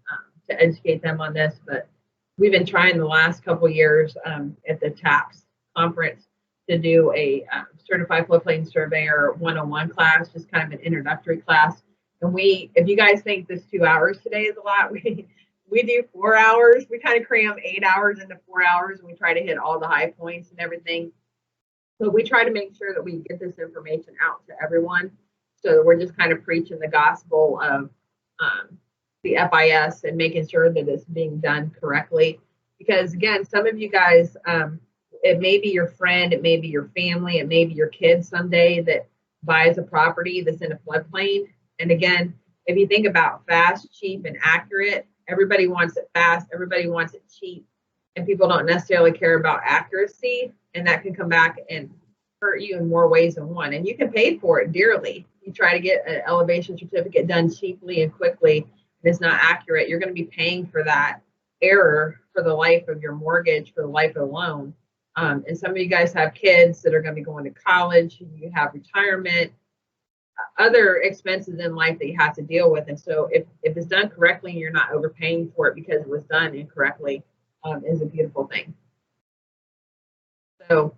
to educate them on this, but we've been trying the last couple years at the TAPS conference to do a certified floodplain surveyor 101 class, just kind of an introductory class. And if you guys think this 2 hours today is a lot, we do 4 hours. We kind of cram 8 hours into 4 hours, and we try to hit all the high points and everything. So we try to make sure that we get this information out to everyone. So we're just kind of preaching the gospel of the FIS and making sure that it's being done correctly. Because again, some of you guys, it may be your friend, it may be your family, it may be your kid someday that buys a property that's in a floodplain. And again, if you think about fast, cheap, and accurate, everybody wants it fast, everybody wants it cheap, and people don't necessarily care about accuracy, and that can come back and hurt you in more ways than one. And you can pay for it dearly. You try to get an elevation certificate done cheaply and quickly, and it's not accurate, you're going to be paying for that error for the life of your mortgage, for the life of the loan. And some of you guys have kids that are going to be going to college, you have retirement, other expenses in life that you have to deal with. And so if it's done correctly and you're not overpaying for it because it was done incorrectly, is a beautiful thing. So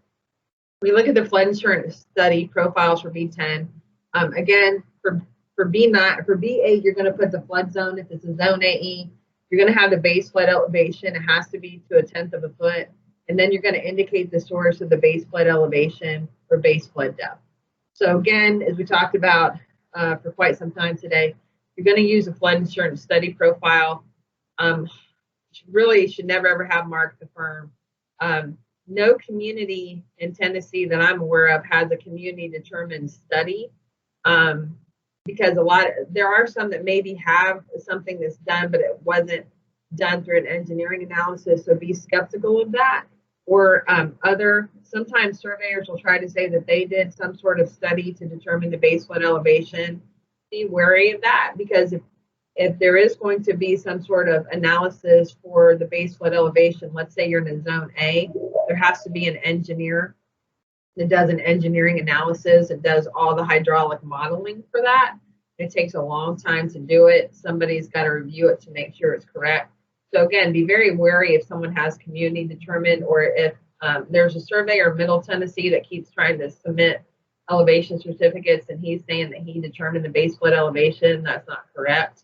we look at the flood insurance study profiles for B10. Again, for B9, for B8, you're going to put the flood zone. If it's a zone AE, you're going to have the base flood elevation. It has to be to 1/10 of a foot. And then you're going to indicate the source of the base flood elevation or base flood depth. So again, as we talked about for quite some time today, you're going to use a flood insurance study profile. Really should never ever have marked the firm. No community in Tennessee that I'm aware of has a community determined study, because there are some that maybe have something that's done, but it wasn't done through an engineering analysis. So be skeptical of that. Or sometimes surveyors will try to say that they did some sort of study to determine the base flood elevation. Be wary of that, because if there is going to be some sort of analysis for the base flood elevation, let's say you're in a zone A, there has to be an engineer that does an engineering analysis and does all the hydraulic modeling for that. It takes a long time to do it. Somebody's got to review it to make sure it's correct. So again, be very wary if someone has community determined, or if there's a surveyor in Middle Tennessee that keeps trying to submit elevation certificates and he's saying that he determined the base flood elevation. That's not correct.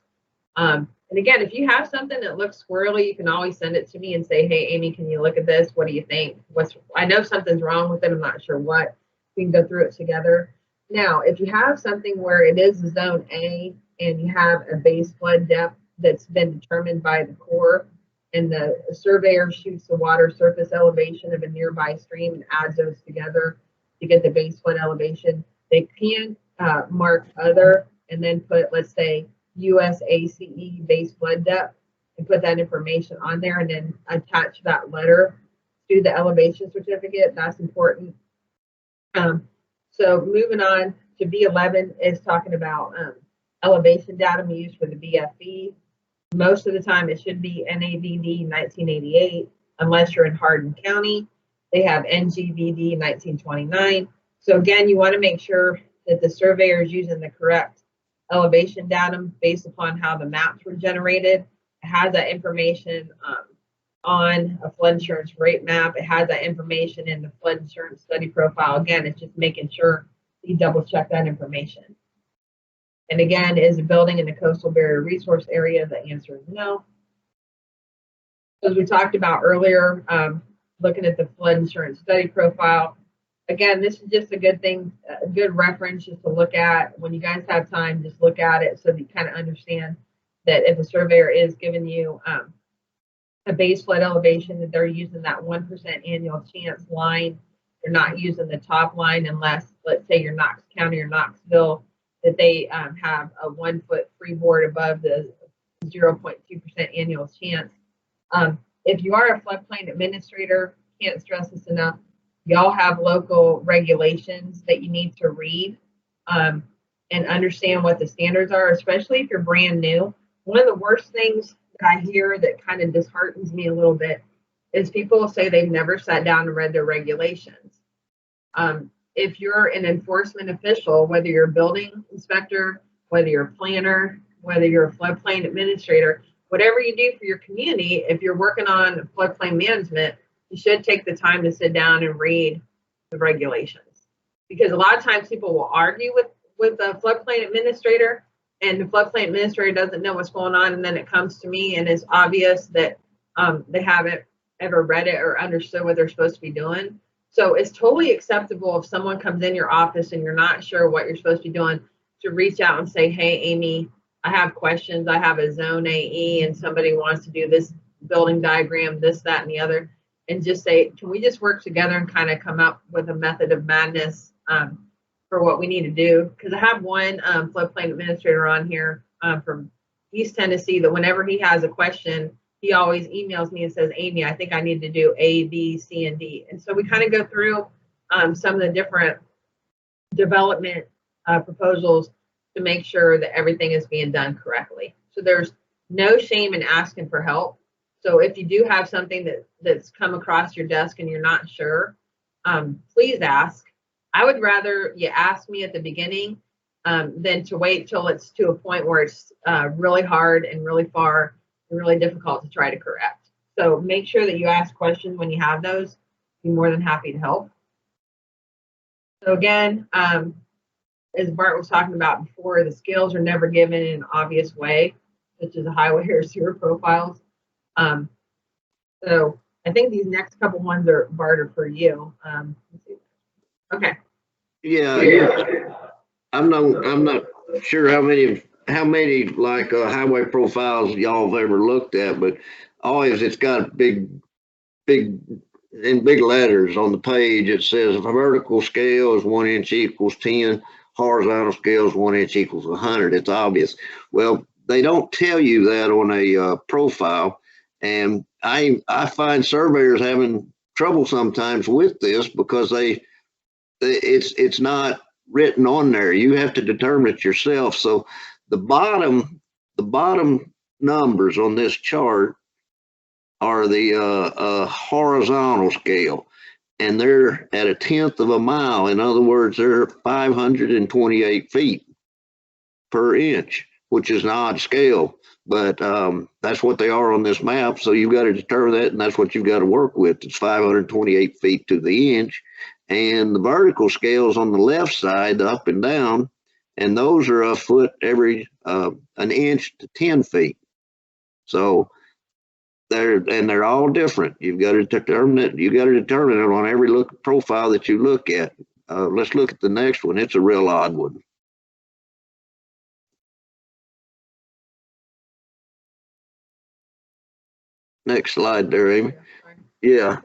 And again, if you have something that looks squirrely, you can always send it to me and say, hey, Amy, can you look at this? What do you think? I know something's wrong with it. I'm not sure what. We can go through it together. Now, if you have something where it is zone A and you have a base flood depth that's been determined by the Corps, and the surveyor shoots the water surface elevation of a nearby stream and adds those together to get the base flood elevation, they can mark other and then put, let's say, USACE base flood depth, and put that information on there and then attach that letter to the elevation certificate. That's important. So moving on to B11 is talking about elevation data used for the BFE. Most of the time it should be NAVD 1988, unless you're in Hardin County. They have NGVD 1929. So again, you want to make sure that the surveyor is using the correct elevation datum based upon how the maps were generated. It has that information on a flood insurance rate map. It has that information in the flood insurance study profile. Again, it's just making sure you double check that information. And again, is a building in the coastal barrier resource area? The answer is no. As we talked about earlier, looking at the flood insurance study profile, again, this is just a good thing, a good reference just to look at. When you guys have time, just look at it so that you kind of understand that if a surveyor is giving you a base flood elevation, that they're using that 1% annual chance line. They're not using the top line unless, let's say, you're Knox County or Knoxville, that they have a 1 foot freeboard above the 0.2% annual chance. If you are a floodplain administrator, can't stress this enough, y'all have local regulations that you need to read and understand what the standards are, especially if you're brand new. One of the worst things that I hear that kind of disheartens me a little bit is people say they've never sat down and read their regulations. If you're an enforcement official, whether you're a building inspector, whether you're a planner, whether you're a floodplain administrator, whatever you do for your community, if you're working on floodplain management, you should take the time to sit down and read the regulations. Because a lot of times people will argue with a floodplain administrator, and the floodplain administrator doesn't know what's going on, and then it comes to me and it's obvious that they haven't ever read it or understood what they're supposed to be doing. So it's totally acceptable if someone comes in your office and you're not sure what you're supposed to be doing, to reach out and say, hey, Amy, I have questions. I have a zone AE and somebody wants to do this building diagram, this, that, and the other. And just say, can we just work together and kind of come up with a method of madness for what we need to do? Because I have one floodplain administrator on here from East Tennessee that whenever he has a question, he always emails me and says, Amy, I think I need to do A, B, C, and D. And so we kind of go through some of the different development proposals to make sure that everything is being done correctly. So there's no shame in asking for help. So if you do have something that's come across your desk and you're not sure, please ask. I would rather you ask me at the beginning than to wait till it's to a point where it's really hard and really far and really difficult to try to correct. So make sure that you ask questions when you have those. Be more than happy to help. So again, as Bart was talking about before, the scales are never given in an obvious way, such as a highway or sewer profiles. So I think these next couple ones are, Bart, are for you. Okay. Yeah. I'm not sure how many like highway profiles y'all have ever looked at, but always it's got big in big letters on the page. It says a vertical scale is 1 inch equals 10, horizontal scale is 1 inch equals 100. It's obvious. Well, they don't tell you that on a profile, and I find surveyors having trouble sometimes with this because it's not written on there. You have to determine it yourself. So the bottom numbers on this chart are the horizontal scale, and they're at 1/10 of a mile. In other words, they're 528 feet per inch, which is an odd scale, but that's what they are on this map. So you've got to determine that, and that's what you've got to work with. It's 528 feet to the inch. And the vertical scales on the left side, the up and down, and those are a foot every an inch to 10 feet. So they're all different. You've got to determine it. You got to determine it on every profile that you look at. Let's look at the next one. It's a real odd one. Next slide there, Amy. Yeah.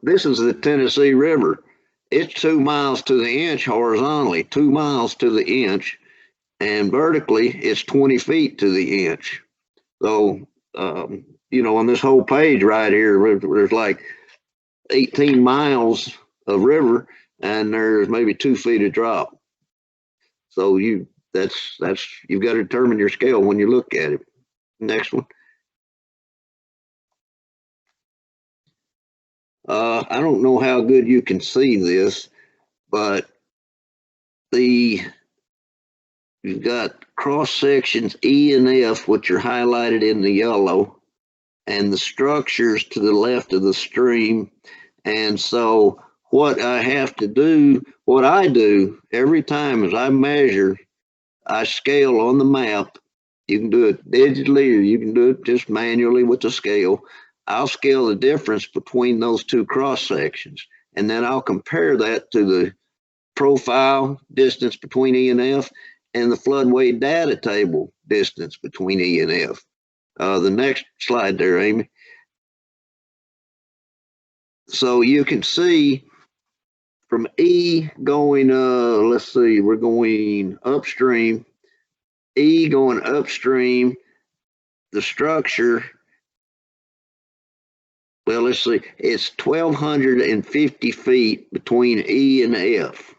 This is the Tennessee River. It's 2 miles to the inch horizontally, 2 miles to the inch, and vertically it's 20 feet to the inch. So, you know, on this whole page right here, there's like 18 miles of river, and there's maybe 2 feet of drop. So you've got to determine your scale when you look at it. Next one. I don't know how good you can see this, but you've got cross sections E and F, which are highlighted in the yellow, and the structures to the left of the stream. And so what I do every time is I measure, I scale on the map. You can do it digitally or you can do it just manually with the scale. I'll scale the difference between those two cross sections, and then I'll compare that to the profile distance between E and F and the floodway data table distance between E and F. The next slide there, Amy. So you can see from E going, let's see, we're going upstream, E going upstream, the structure, well, let's see, it's 1,250 feet between E and F.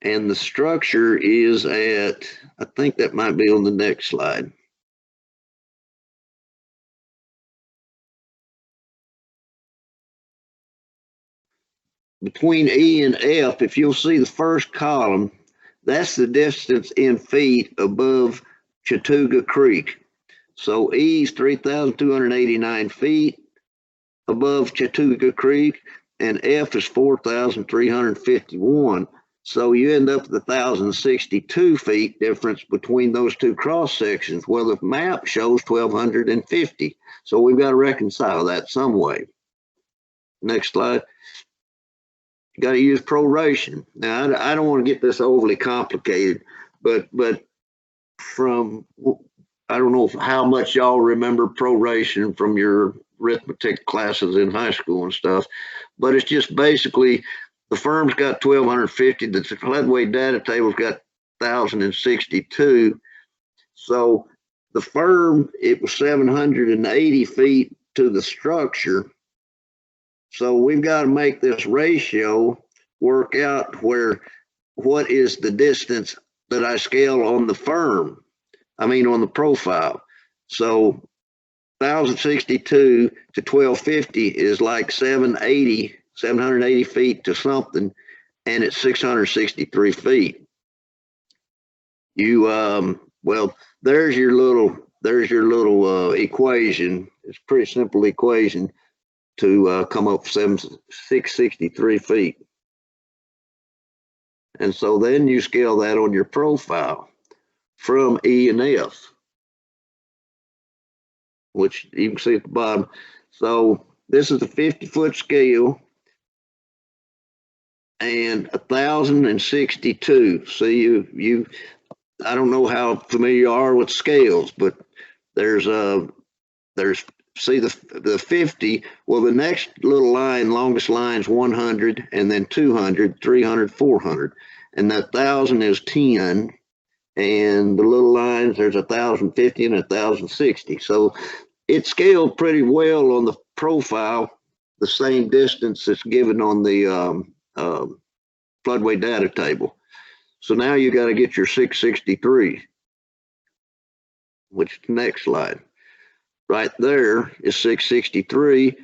And the structure is at, I think that might be on the next slide. Between E and F, if you'll see the first column, that's the distance in feet above Chattooga Creek. So E is 3,289 feet above Chattooga Creek, and F is 4,351. So you end up with 1,062 feet difference between those two cross sections. Well, the map shows 1,250. So we've got to reconcile that some way. Next slide. You got to use proration. Now, I don't want to get this overly complicated, but from, I don't know how much y'all remember proration from your arithmetic classes in high school and stuff, but it's just basically the firm's got 1,250, the floodway data table's got 1,062. So the firm, it was 780 feet to the structure. So we've got to make this ratio work out where, what is the distance that I scale on the firm, on the profile. So 1,062 to 1,250 is like 780 feet to something, and it's 663 feet. You, well, there's your little equation. It's a pretty simple equation to come up 663 feet. And so then you scale that on your profile from E and F, which you can see at the bottom. So this is a 50-foot scale and 1,062. See, you I don't know how familiar you are with scales, but there's see the 50. Well, the next little line, longest line is 100, and then 200, 300, 400, and that 1,000 is 10. And the little lines, there's 1,050 and 1,060. So it scaled pretty well on the profile, the same distance that's given on the floodway data table. So now you got to get your 663, which is the next slide. Right there is 663.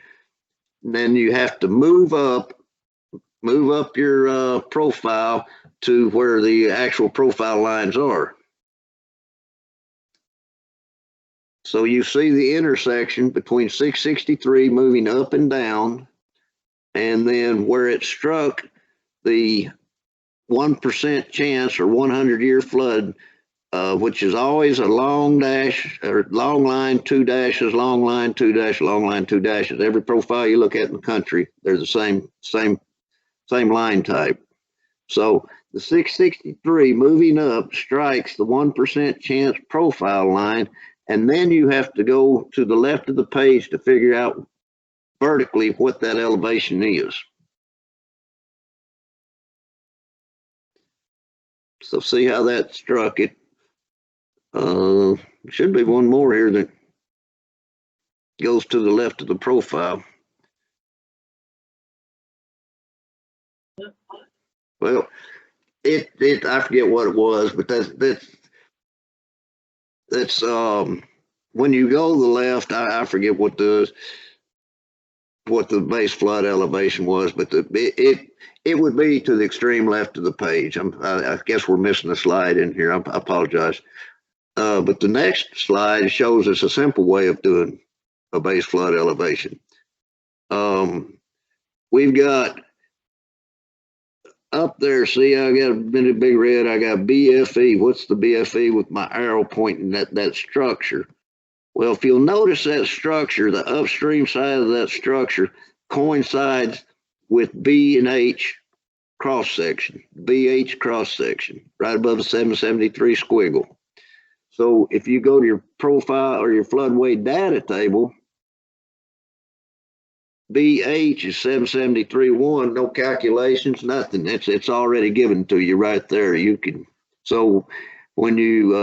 And then you have to move up your profile to where the actual profile lines are. So you see the intersection between 663 moving up and down, and then where it struck the 1% chance or 100-year flood, which is always a long dash or long line, 2 dashes, long line, 2 dash, long line, 2 dashes. Every profile you look at in the country, they're the same line type. So the 663 moving up strikes the 1% chance profile line, and then you have to go to the left of the page to figure out vertically what that elevation is. So see how that struck it. Should be one more here that goes to the left of the profile. Well, I forget what it was, but that's when you go to the left, I forget what the base flood elevation was, but it would be to the extreme left of the page. I guess we're missing a slide in here. I apologize. But the next slide shows us a simple way of doing a base flood elevation. We've got up there, see, I got a big red, I got BFE. What's the BFE with my arrow pointing at that structure? Well, if you'll notice that structure, the upstream side of that structure coincides with B and H cross section, BH cross section, right above the 773 squiggle. So if you go to your profile or your floodway data table, BH is 773.1, no calculations, nothing. It's already given to you right there. You can, so when you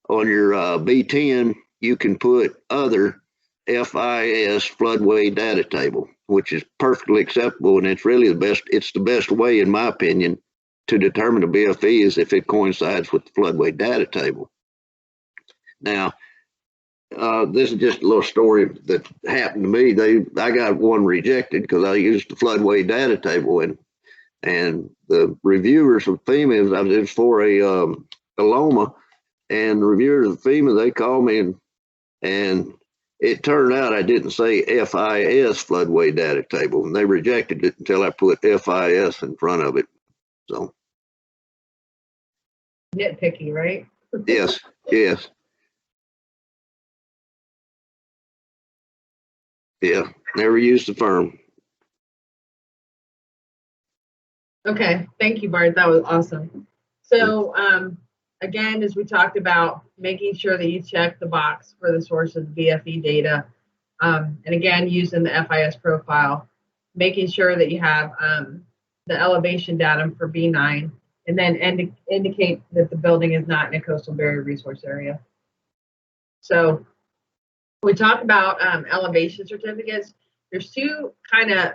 on your B10, you can put other FIS floodway data table, which is perfectly acceptable, and it's really the best. It's the best way, in my opinion, to determine a BFE is if it coincides with the floodway data table. Now, this is just a little story that happened to me. I got one rejected because I used the floodway data table, and the reviewers of FEMA, I was for a Loma, and the reviewers of FEMA, they called me and it turned out I didn't say FIS floodway data table, and they rejected it until I put FIS in front of it. So nitpicky, right? yes, yes. Yeah, never used the firm. Okay, thank you, Bart. That was awesome. So again, as we talked about, making sure that you check the box for the source of the BFE data. And again, using the FIS profile, making sure that you have the elevation datum for B9, and then indicate that the building is not in a coastal barrier resource area. So we talk about elevation certificates. There's two kind of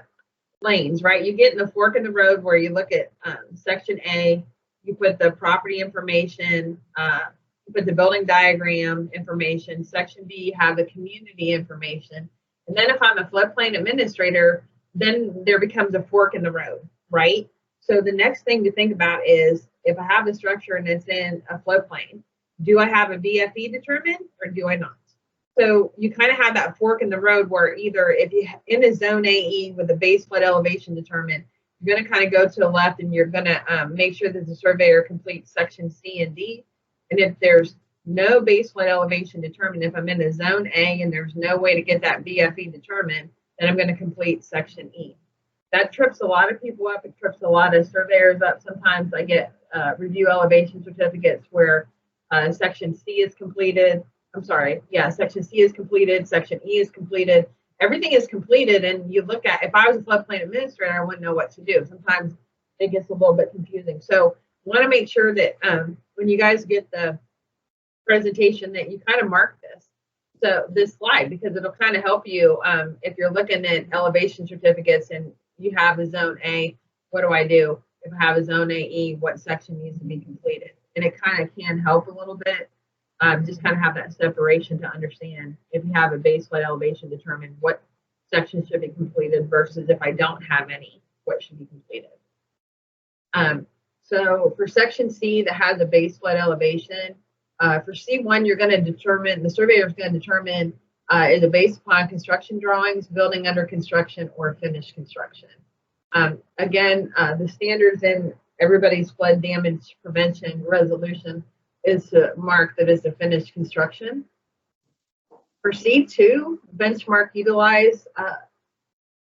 lanes, right? You get in the fork in the road where you look at section A, you put the property information, you put the building diagram information. Section B, you have the community information. And then if I'm a floodplain administrator, then there becomes a fork in the road, right? So the next thing to think about is, if I have a structure and it's in a floodplain, do I have a BFE determined or do I not? So you kind of have that fork in the road where either if you in a zone AE with a base flood elevation determined, you're going to kind of go to the left and you're going to make sure that the surveyor completes section C and D. And if there's no base flood elevation determined, if I'm in a zone A and there's no way to get that BFE determined, then I'm going to complete section E. That trips a lot of people up. It trips a lot of surveyors up. Sometimes I get review elevation certificates where section C is completed. I'm sorry, yeah, section C is completed, section E is completed, everything is completed, and you look at, if I was a floodplain administrator, I wouldn't know what to do. Sometimes it gets a little bit confusing. So want to make sure that when you guys get the presentation that you kind of mark this slide, because it'll kind of help you if you're looking at elevation certificates and you have a zone A, what do I do? If I have a zone AE, what section needs to be completed? And it kind of can help a little bit. Just kind of have that separation to understand if you have a base flood elevation determined, what section should be completed versus if I don't have any, what should be completed. So for section C that has a base flood elevation, for C1, you're going to determine, the surveyor is going to determine is it based upon construction drawings, building under construction, or finished construction. Again, the standards in everybody's flood damage prevention resolution is to mark that it's a finished construction. For C2, benchmark utilize,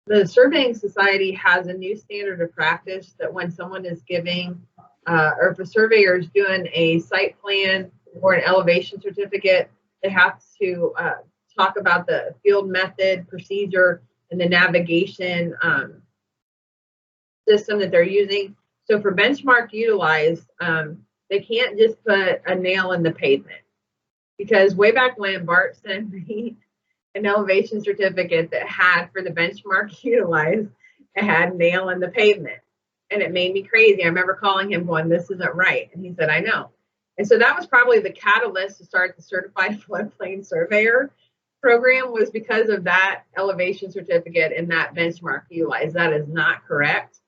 the Surveying Society has a new standard of practice that when someone is giving, or if a surveyor is doing a site plan or an elevation certificate, they have to talk about the field method, procedure, and the navigation system that they're using. So for benchmark utilize, they can't just put a nail in the pavement, because way back when Bart sent me an elevation certificate that had for the benchmark utilize, it had nail in the pavement, and it made me crazy. I remember calling him going, this isn't right. And he said, I know. And so that was probably the catalyst to start the certified floodplain surveyor program, was because of that elevation certificate and that benchmark utilize. That is not correct.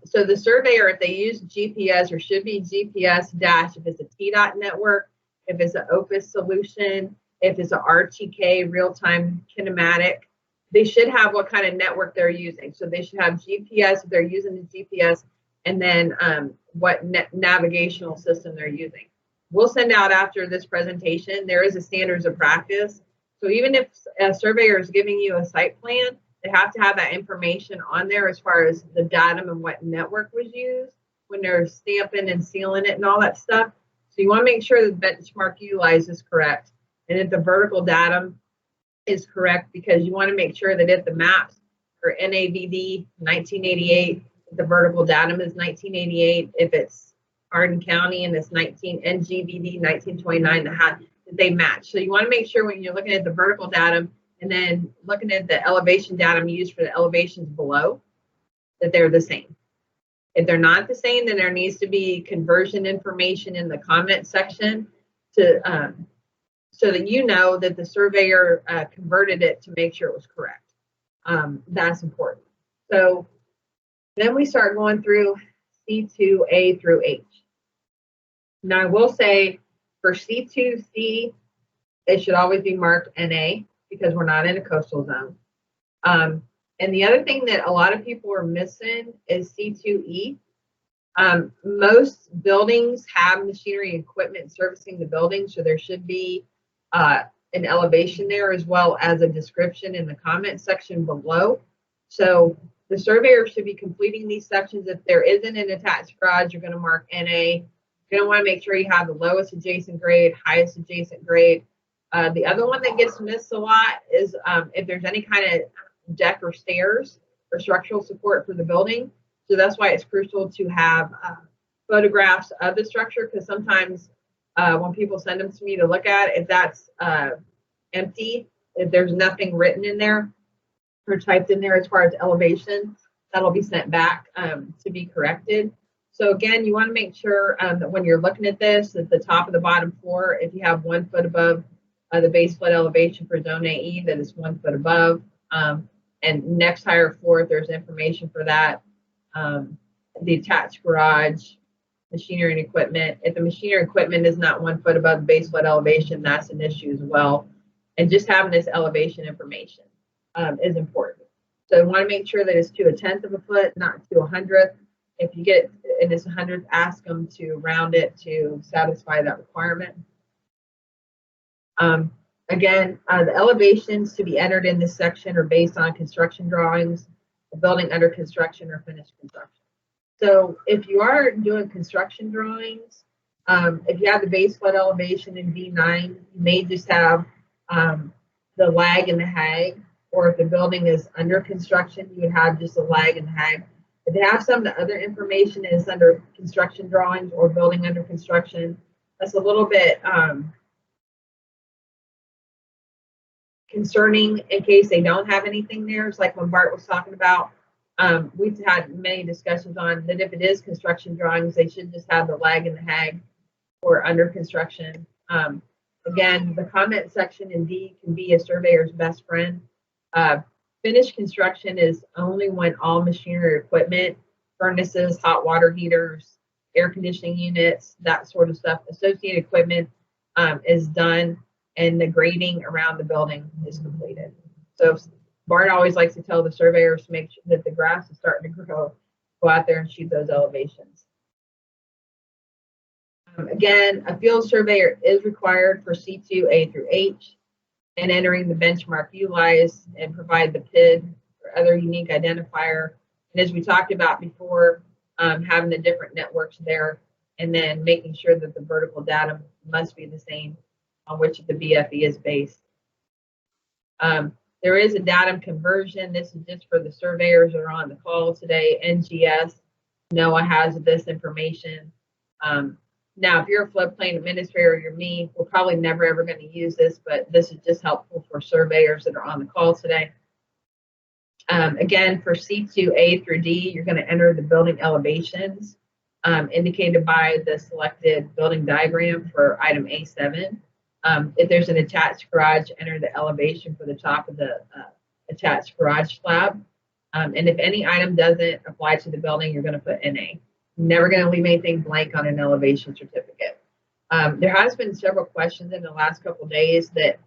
So the surveyor, if they use GPS, or should be GPS dash, if it's a TDOT network, if it's an OPIS solution, if it's a RTK, real-time kinematic, they should have what kind of network they're using. So they should have GPS if they're using the GPS, and then what navigational system they're using. We'll send out after this presentation, there is a standards of practice. So even if a surveyor is giving you a site plan, they have to have that information on there as far as the datum and what network was used when they're stamping and sealing it and all that stuff. So you want to make sure that the benchmark utilized is correct and that the vertical datum is correct, because you want to make sure that if the maps are NAVD 1988, the vertical datum is 1988. If it's Hardin County and it's NGVD 1929, that they match. So you want to make sure when you're looking at the vertical datum and then looking at the elevation datum used for the elevations below, that they're the same. If they're not the same, then there needs to be conversion information in the comment section to so that you know that the surveyor converted it to make sure it was correct. That's important. So then we start going through C2A through H. Now I will say for C2C, it should always be marked NA because we're not in a coastal zone. And the other thing that a lot of people are missing is C2E. Most buildings have machinery and equipment servicing the building, so there should be an elevation there as well as a description in the comment section below. So the surveyor should be completing these sections. If there isn't an attached garage, you're going to mark NA. You're going to want to make sure you have the lowest adjacent grade, highest adjacent grade. The other one that gets missed a lot is if there's any kind of deck or stairs or structural support for the building. So that's why it's crucial to have photographs of the structure, because sometimes when people send them to me to look at, if that's empty, if there's nothing written in there or typed in there as far as elevation, that'll be sent back to be corrected. So again, you want to make sure that when you're looking at this, at the top of the bottom floor, if you have 1 foot above the base flood elevation for zone AE, that is 1 foot above. And next higher floor, if there's information for that, the attached garage, machinery and equipment. If the machinery and equipment is not 1 foot above the base flood elevation, that's an issue as well. And just having this elevation information is important. So you want to make sure that it's to 1/10 of a foot, not to 100th. If you get it and it's 100th, ask them to round it to satisfy that requirement. Again, the elevations to be entered in this section are based on construction drawings, the building under construction or finished construction. So if you are doing construction drawings, if you have the base flood elevation in V9, you may just have the lag and the hag, or if the building is under construction, you would have just a lag and the hag. If they have some of the other information is under construction drawings or building under construction, that's a little bit concerning in case they don't have anything there. It's like when Bart was talking about, we've had many discussions on that if it is construction drawings, they should just have the lag and the hag or under construction. Again, the comment section in D can be a surveyor's best friend. Finished construction is only when all machinery or equipment, furnaces, hot water heaters, air conditioning units, that sort of stuff, associated equipment is done and the grading around the building is completed. So Bart always likes to tell the surveyors to make sure that the grass is starting to grow, go out there and shoot those elevations. Again, a field surveyor is required for C2A through H and entering the benchmark utilized and provide the PID or other unique identifier. And as we talked about before, having the different networks there and then making sure that the vertical datum must be the same on which the BFE is based. There is a datum conversion. This is just for the surveyors that are on the call today. NGS, NOAA has this information. Now, if you're a floodplain administrator or you're me, we're probably never ever going to use this, but this is just helpful for surveyors that are on the call today. Again, for C2A through D, you're going to enter the building elevations indicated by the selected building diagram for item A7. If there's an attached garage, enter the elevation for the top of the attached garage slab. And if any item doesn't apply to the building, you're going to put NA. Never going to leave anything blank on an elevation certificate. There has been several questions in the last couple of days that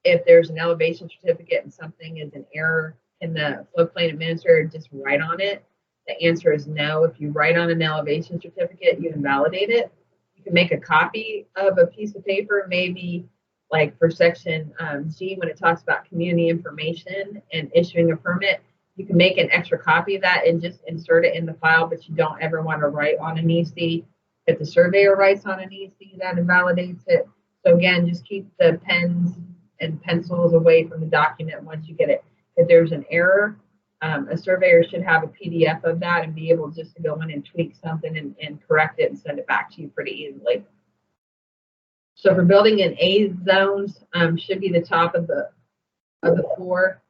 if there's an elevation certificate and something is an error, can the floodplain administrator just write on it? The answer is no. If you write on an elevation certificate, you invalidate it. You can make a copy of a piece of paper, maybe like for section G, when it talks about community information and issuing a permit, you can make an extra copy of that and just insert it in the file, but you don't ever want to write on an EC. If the surveyor writes on an EC, that invalidates it. So again, just keep the pens and pencils away from the document once you get it. If there's an error, a surveyor should have a PDF of that and be able just to go in and tweak something and correct it and send it back to you pretty easily. So for building in A zones, should be the top of the floor.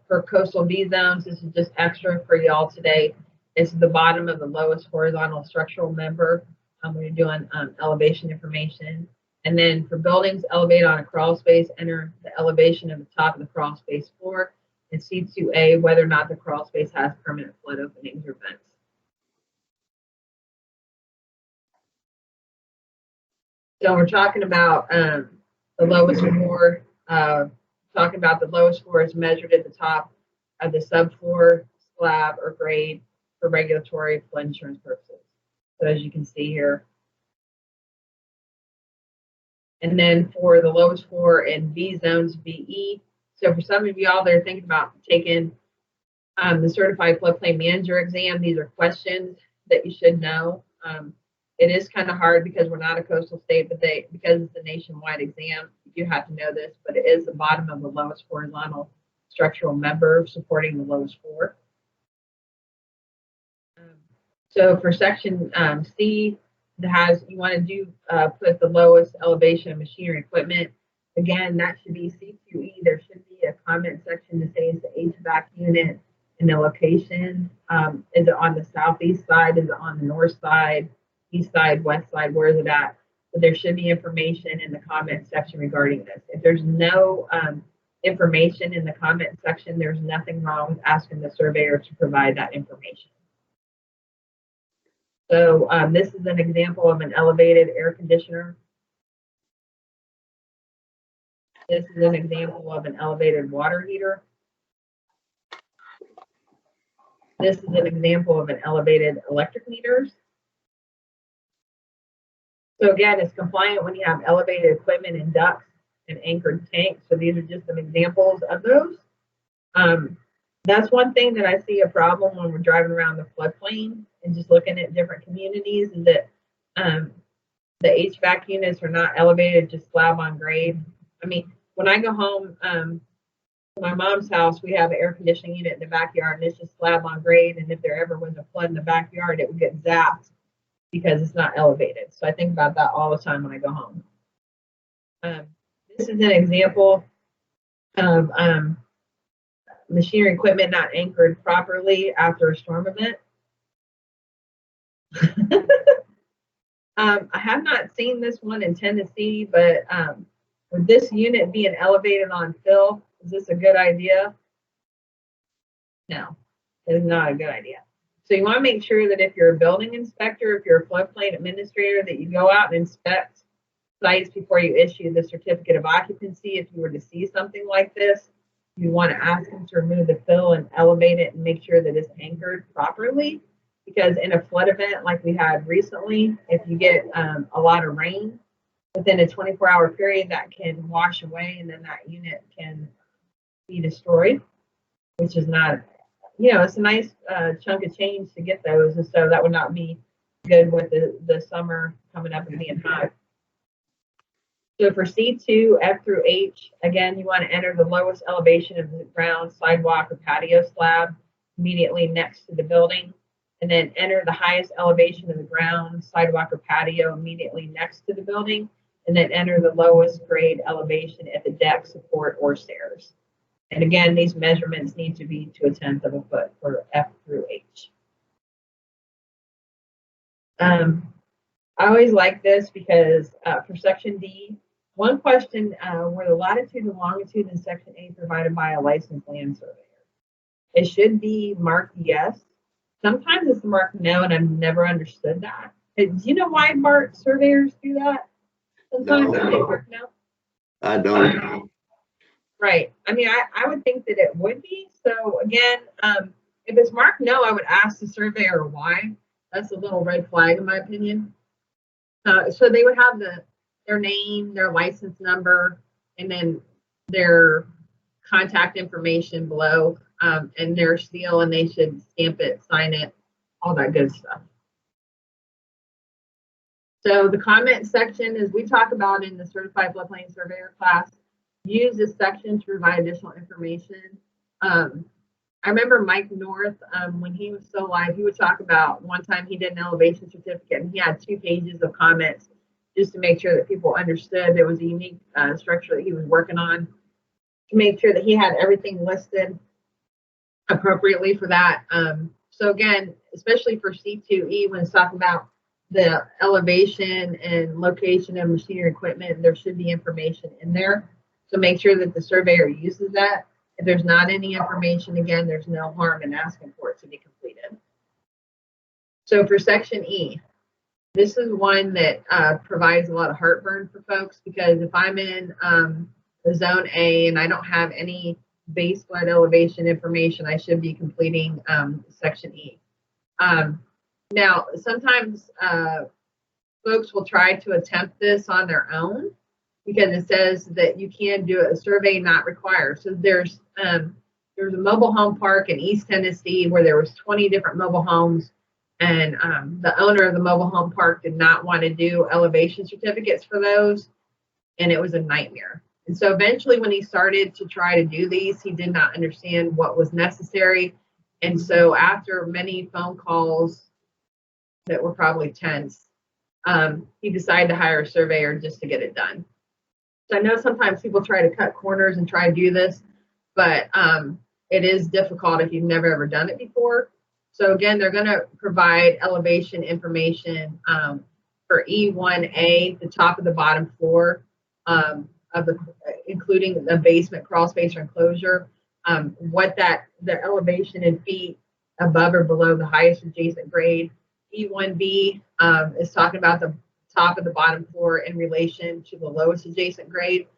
For coastal B zones, this is just extra for y'all today. It's the bottom of the lowest horizontal structural member when you're doing elevation information. And then for buildings elevated on a crawl space, enter the elevation of the top of the crawl space floor. And C2A, whether or not the crawl space has permanent flood openings or vents. So we're talking about the lowest floor. Talking about the lowest floor is measured at the top of the subfloor, slab, or grade for regulatory flood insurance purposes. So as you can see here. And then for the lowest floor in B zones, BE. So for some of y'all that are thinking about taking the Certified Floodplain Manager exam, these are questions that you should know. It is kind of hard because we're not a coastal state, but because it's a nationwide exam, you have to know this, but it is the bottom of the lowest horizontal structural member supporting the lowest floor. So for section C, you want to do put the lowest elevation of machinery equipment. Again, that should be C2E. There should be a comment section to say it's the HVAC unit and the location. Is it on the southeast side? Is it on the north side? East side, west side, where is it at? So there should be information in the comment section regarding this. If there's no information in the comment section, there's nothing wrong with asking the surveyor to provide that information. So this is an example of an elevated air conditioner. This is an example of an elevated water heater. This is an example of an elevated electric meters. So again, it's compliant when you have elevated equipment and ducts and anchored tanks. So these are just some examples of those. That's one thing that I see a problem when we're driving around the floodplain and just looking at different communities is that the HVAC units are not elevated, just slab on grade. I mean, when I go home to my mom's house, we have an air conditioning unit in the backyard and it's just slab on grade. And if there ever was a flood in the backyard, it would get zapped because it's not elevated. So I think about that all the time when I go home. This is an example of machinery equipment not anchored properly after a storm event. I have not seen this one in Tennessee, but with this unit being elevated on fill, is this a good idea? No, it is not a good idea. So you want to make sure that if you're a building inspector, if you're a floodplain administrator, that you go out and inspect sites before you issue the certificate of occupancy. If you were to see something like this, you want to ask them to remove the fill and elevate it and make sure that it's anchored properly. Because in a flood event like we had recently, if you get a lot of rain within a 24-hour period, that can wash away and then that unit can be destroyed, which is not, it's a nice chunk of change to get those. And so that would not be good with the summer coming up and being hot. So for C2, F through H, again, you want to enter the lowest elevation of the ground, sidewalk, or patio slab immediately next to the building. And then enter the highest elevation of the ground, sidewalk, or patio immediately next to the building. And then enter the lowest grade elevation at the deck, support, or stairs. And again, these measurements need to be to 1/10 of a foot for F through H. I always like this because for section D, one question, were the latitude and longitude in section A provided by a licensed land surveyor? It should be marked yes. Sometimes it's marked no, and I've never understood that. Do you know why BART surveyors do that? Sometimes they mark no. I don't. Right. I mean, I would think that it would be. So again, if it's marked no, I would ask the surveyor why. That's a little red flag in my opinion. So they would have their name, their license number, and then their contact information below, and their seal, and they should stamp it, sign it, all that good stuff. So the comment section, as we talk about in the Certified Floodplain Surveyor class, use this section to provide additional information. I remember Mike North, when he was still alive, he would talk about one time he did an elevation certificate and he had 2 pages of comments just to make sure that people understood there was a unique structure that he was working on, to make sure that he had everything listed appropriately for that. So again, especially for C2E, when it's talking about the elevation and location of machinery equipment, there should be information in there. So make sure that the surveyor uses that. If there's not any information, again, there's no harm in asking for it to be completed. So for section E, this is one that provides a lot of heartburn for folks, because if I'm in the zone A and I don't have any base flood elevation information, I should be completing section E. Now, sometimes folks will try to attempt this on their own, because it says that you can do a survey not required. So there's a mobile home park in East Tennessee where there was 20 different mobile homes, and the owner of the mobile home park did not want to do elevation certificates for those, and it was a nightmare. And so eventually when he started to try to do these, he did not understand what was necessary. And so after many phone calls that were probably tense, he decided to hire a surveyor just to get it done. So I know sometimes people try to cut corners and try to do this, but it is difficult if you've never ever done it before. So again, they're going to provide elevation information for E1A, the top of the bottom floor, including the basement crawl space or enclosure, the elevation in feet above or below the highest adjacent grade. E1B is talking about the top of the bottom floor in relation to the lowest adjacent grade.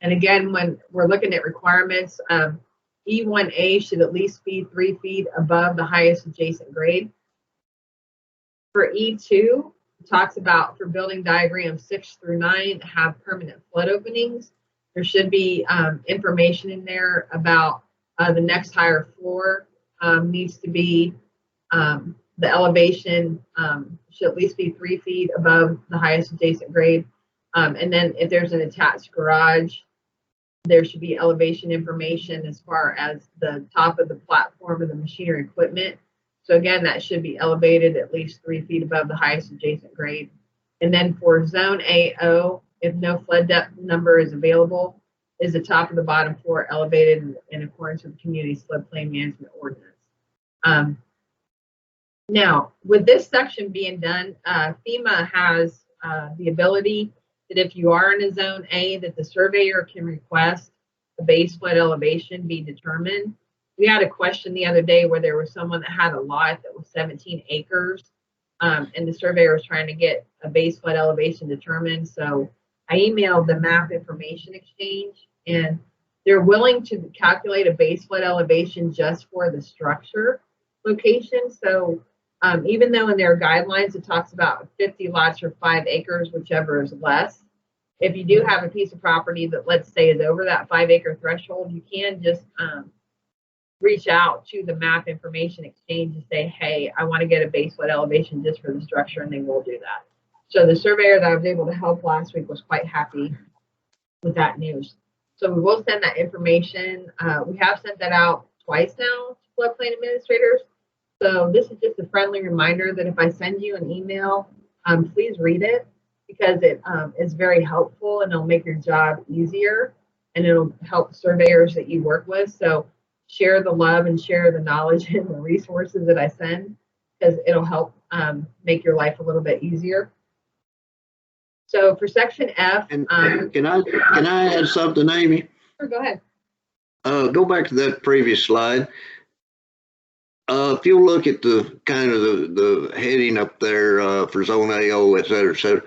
And again, when we're looking at requirements, E1A should at least be 3 feet above the highest adjacent grade. For E2, it talks about for building diagrams 6 through 9 have permanent flood openings. There should be information in there about the next higher floor needs to be the elevation should at least be 3 feet above the highest adjacent grade. And then if there's an attached garage, there should be elevation information as far as the top of the platform of the machinery equipment. So again, that should be elevated at least 3 feet above the highest adjacent grade. And then for zone AO, if no flood depth number is available, is the top of the bottom floor elevated in accordance with the community's floodplain management ordinance. Now, with this section being done, FEMA has the ability that if you are in a zone A, that the surveyor can request a base flood elevation be determined. We had a question the other day where there was someone that had a lot that was 17 acres, and the surveyor was trying to get a base flood elevation determined. So I emailed the map information exchange, and they're willing to calculate a base flood elevation just for the structure location. So even though in their guidelines it talks about 50 lots or 5 acres, whichever is less, if you do have a piece of property that, let's say, is over that 5 acre threshold, you can just reach out to the map information exchange and say, hey, I want to get a base flood elevation just for the structure, and they will do that. So the surveyor that I was able to help last week was quite happy with that news. So we will send that information. We have sent that out twice now to floodplain administrators. So this is just a friendly reminder that if I send you an email, please read it, because it is very helpful and it'll make your job easier, and it'll help surveyors that you work with. So share the love and share the knowledge and the resources that I send, because it'll help make your life a little bit easier. So for section F, and can I add something, Amy? Sure, go ahead. Go back to that previous slide. If you look at the kind of the heading up there for zone AO, et cetera,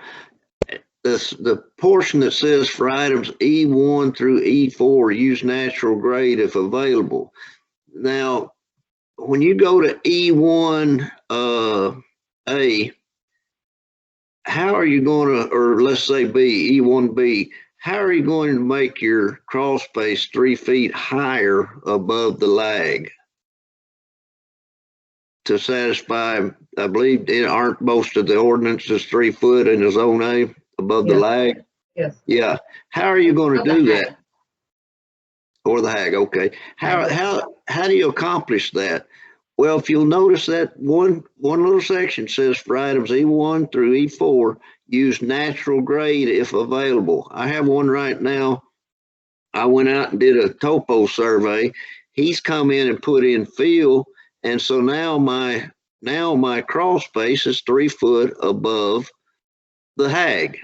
the portion that says for items E1 through E4, use natural grade if available. Now, when you go to E1 A, how are you going to, or let's say B, E1B, how are you going to make your crawl space 3 feet higher above the lag to satisfy? I believe aren't most of the ordinances 3 foot in the zone A above the lag? Yes. Yeah. How are you going to do that? Or the hag, okay. How do you accomplish that? Well, if you'll notice that one little section says for items E1 through E4, use natural grade if available. I have one right now. I went out and did a topo survey. He's come in and put in fill, and so now my crawl space is 3 foot above the hag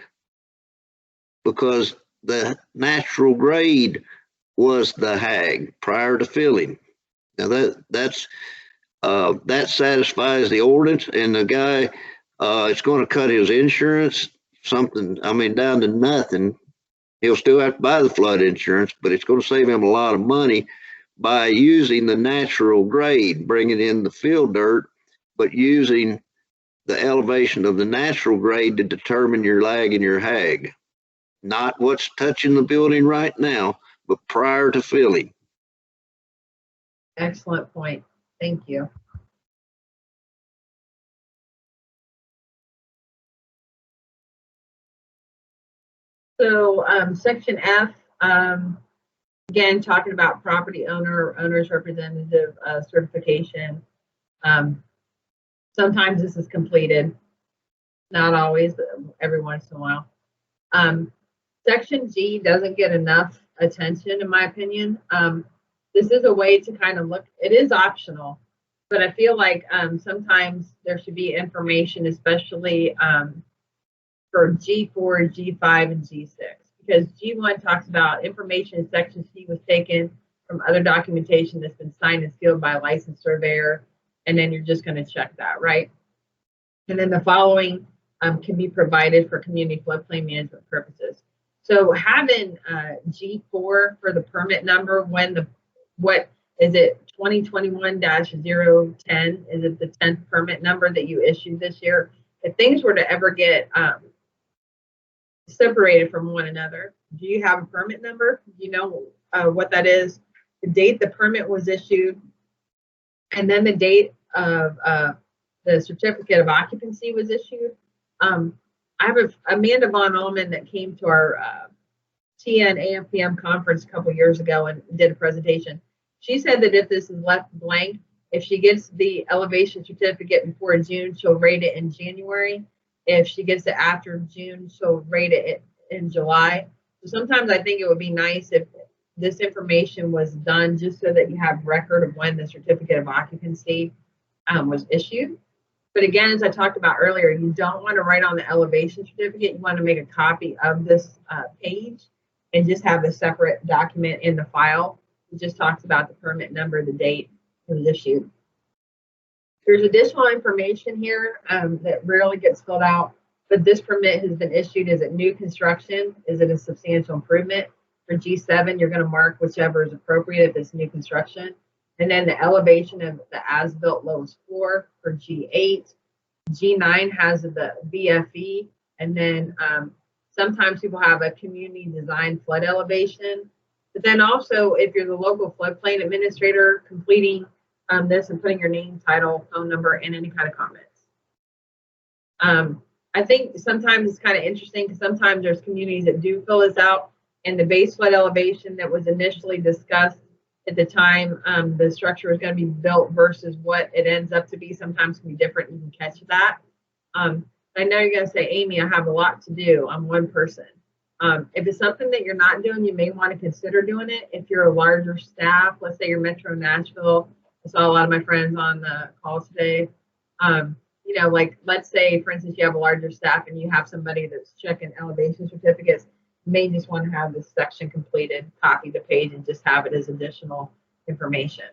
because the natural grade was the hag prior to filling. Now that satisfies the ordinance, and the guy, it's going to cut his insurance down to nothing. He'll still have to buy the flood insurance, but it's going to save him a lot of money by using the natural grade, bringing in the fill dirt, but using the elevation of the natural grade to determine your lag and your hag. Not what's touching the building right now, but prior to filling. Excellent point. Thank you. So section F, again, talking about property owner or owner's representative certification. Sometimes this is completed, not always, but every once in a while. Section G doesn't get enough attention, in my opinion. This is a way to kind of look, it is optional, but I feel like sometimes there should be information, especially for G4, G5, and G6, because G1 talks about information in section C was taken from other documentation that's been signed and sealed by a licensed surveyor, and then you're just going to check that, right? And then the following can be provided for community floodplain management purposes. So having G4 for the permit number, what is it, 2021-010? Is it the 10th permit number that you issued this year? If things were to ever get separated from one another, do you have a permit number? Do you know what that is? The date the permit was issued, and then the date of the certificate of occupancy was issued. I have Amanda Von Ullman that came to our TN AMPM conference a couple years ago and did a presentation. She said that if this is left blank, if she gets the elevation certificate before June, she'll rate it in January. If she gets it after June, she'll rate it in July. So sometimes I think it would be nice if this information was done just so that you have record of when the certificate of occupancy was issued. But again, as I talked about earlier, you don't want to write on the elevation certificate. You want to make a copy of this page and just have a separate document in the file. It just talks about the permit number, the date it was issued. There's additional information here that rarely gets filled out, but this permit has been issued. Is it new construction? Is it a substantial improvement? For G7, you're going to mark whichever is appropriate if it's new construction. And then the elevation of the as-built lowest floor for G8. G9 has the BFE, and then sometimes people have a community design flood elevation. But then also, if you're the local floodplain administrator, completing this and putting your name, title, phone number, and any kind of comments. I think sometimes it's kind of interesting because sometimes there's communities that do fill this out, and the base flood elevation that was initially discussed at the time the structure is going to be built versus what it ends up to be sometimes can be different. You can catch that. I know you're going to say, Amy, I have a lot to do. I'm one person. If it's something that you're not doing, you may want to consider doing it. If you're a larger staff, let's say you're Metro Nashville. I saw a lot of my friends on the call today. You know, like let's say, for instance, you have a larger staff and you have somebody that's checking elevation certificates. You may just want to have this section completed, copy the page, and just have it as additional information.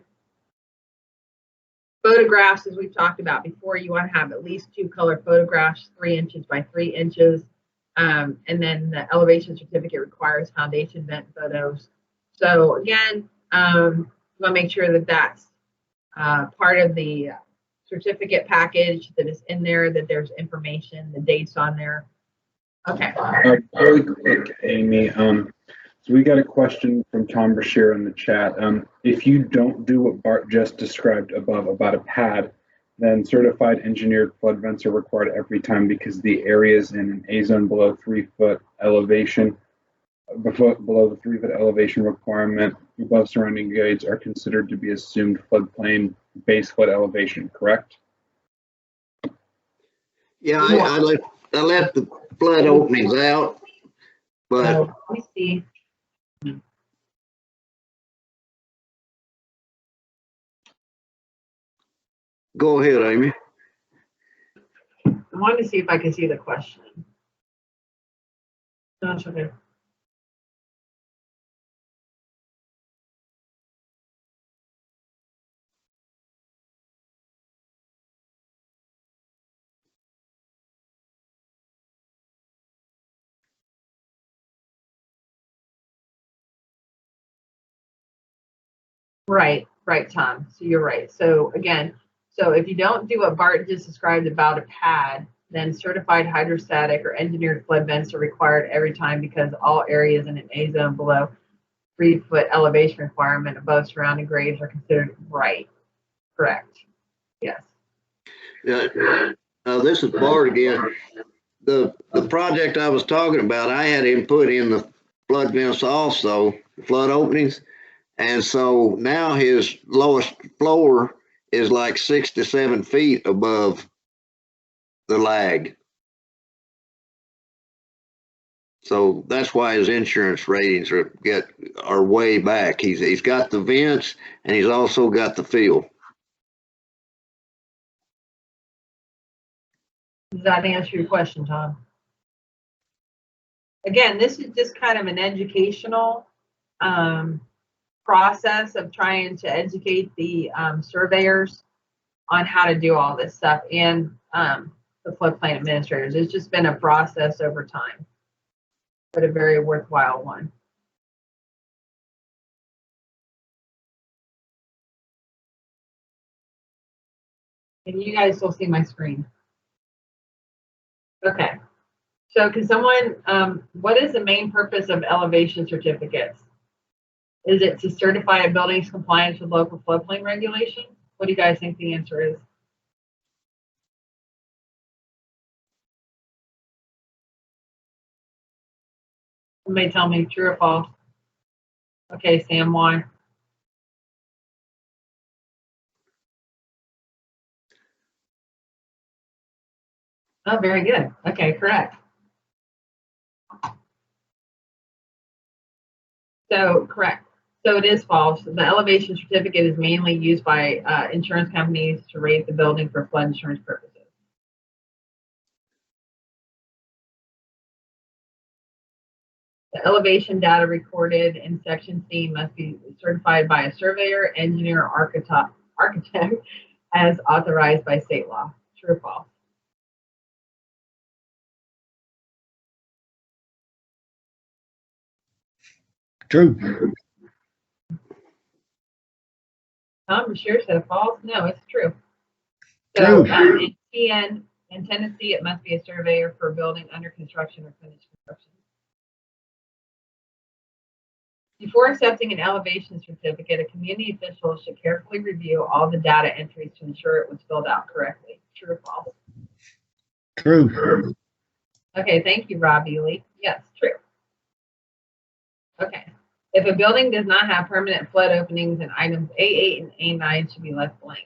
Photographs, as we've talked about before, you want to have at least 2 color photographs, 3 inches by 3 inches. And then the elevation certificate requires foundation vent photos. So again, you want to make sure that that's part of the certificate package, that is in there, that there's information, the dates on there. Okay. Really quick, Amy. So we got a question from Tom Brashear in the chat. If you don't do what Bart just described above about a pad, then certified engineered flood vents are required every time because the areas in an A zone below 3 foot elevation, below the 3 foot elevation requirement above surrounding grades are considered to be assumed floodplain base flood elevation, correct? Yeah, I left the flood openings out, but So, let me see. go ahead, Amy. I wanted to see if I could see the question. No, it's okay. Right, Tom. So you're right. So again, so if you don't do what Bart just described about a pad, then certified hydrostatic or engineered flood vents are required every time because all areas in an A zone below 3 foot elevation requirement above surrounding grades are considered right. Correct. Yes. Yeah, this is Bart again. The project I was talking about, I had him put in the flood vents also, flood openings. And so now his lowest floor is like 6 to 7 feet above the lag. So that's why his insurance ratings are way back. He's got the vents and he's also got the fill. Does that answer your question, Tom? Again, this is just kind of an educational process of trying to educate the surveyors on how to do all this stuff and the floodplain administrators. It's just been a process over time, but a very worthwhile one. Can you guys still see my screen? Okay. So can someone, what is the main purpose of elevation certificates? Is it to certify a building's compliance with local floodplain regulations? What do you guys think the answer is? Somebody tell me true or false. Okay, Sam, why? Oh, very good. Okay, correct. So, correct. So it is false. The elevation certificate is mainly used by insurance companies to rate the building for flood insurance purposes. The elevation data recorded in section C must be certified by a surveyor, engineer, or architect as authorized by state law. True or false? True. Tom Brashear said false. No, it's true. True. So in Tennessee, it must be a surveyor for a building under construction or finished construction. Before accepting an elevation certificate, a community official should carefully review all the data entries to ensure it was filled out correctly. True or false? True. Okay, thank you, Rob Ely. Yes, true. Okay. If a building does not have permanent flood openings, then items A8 and A9 should be left blank.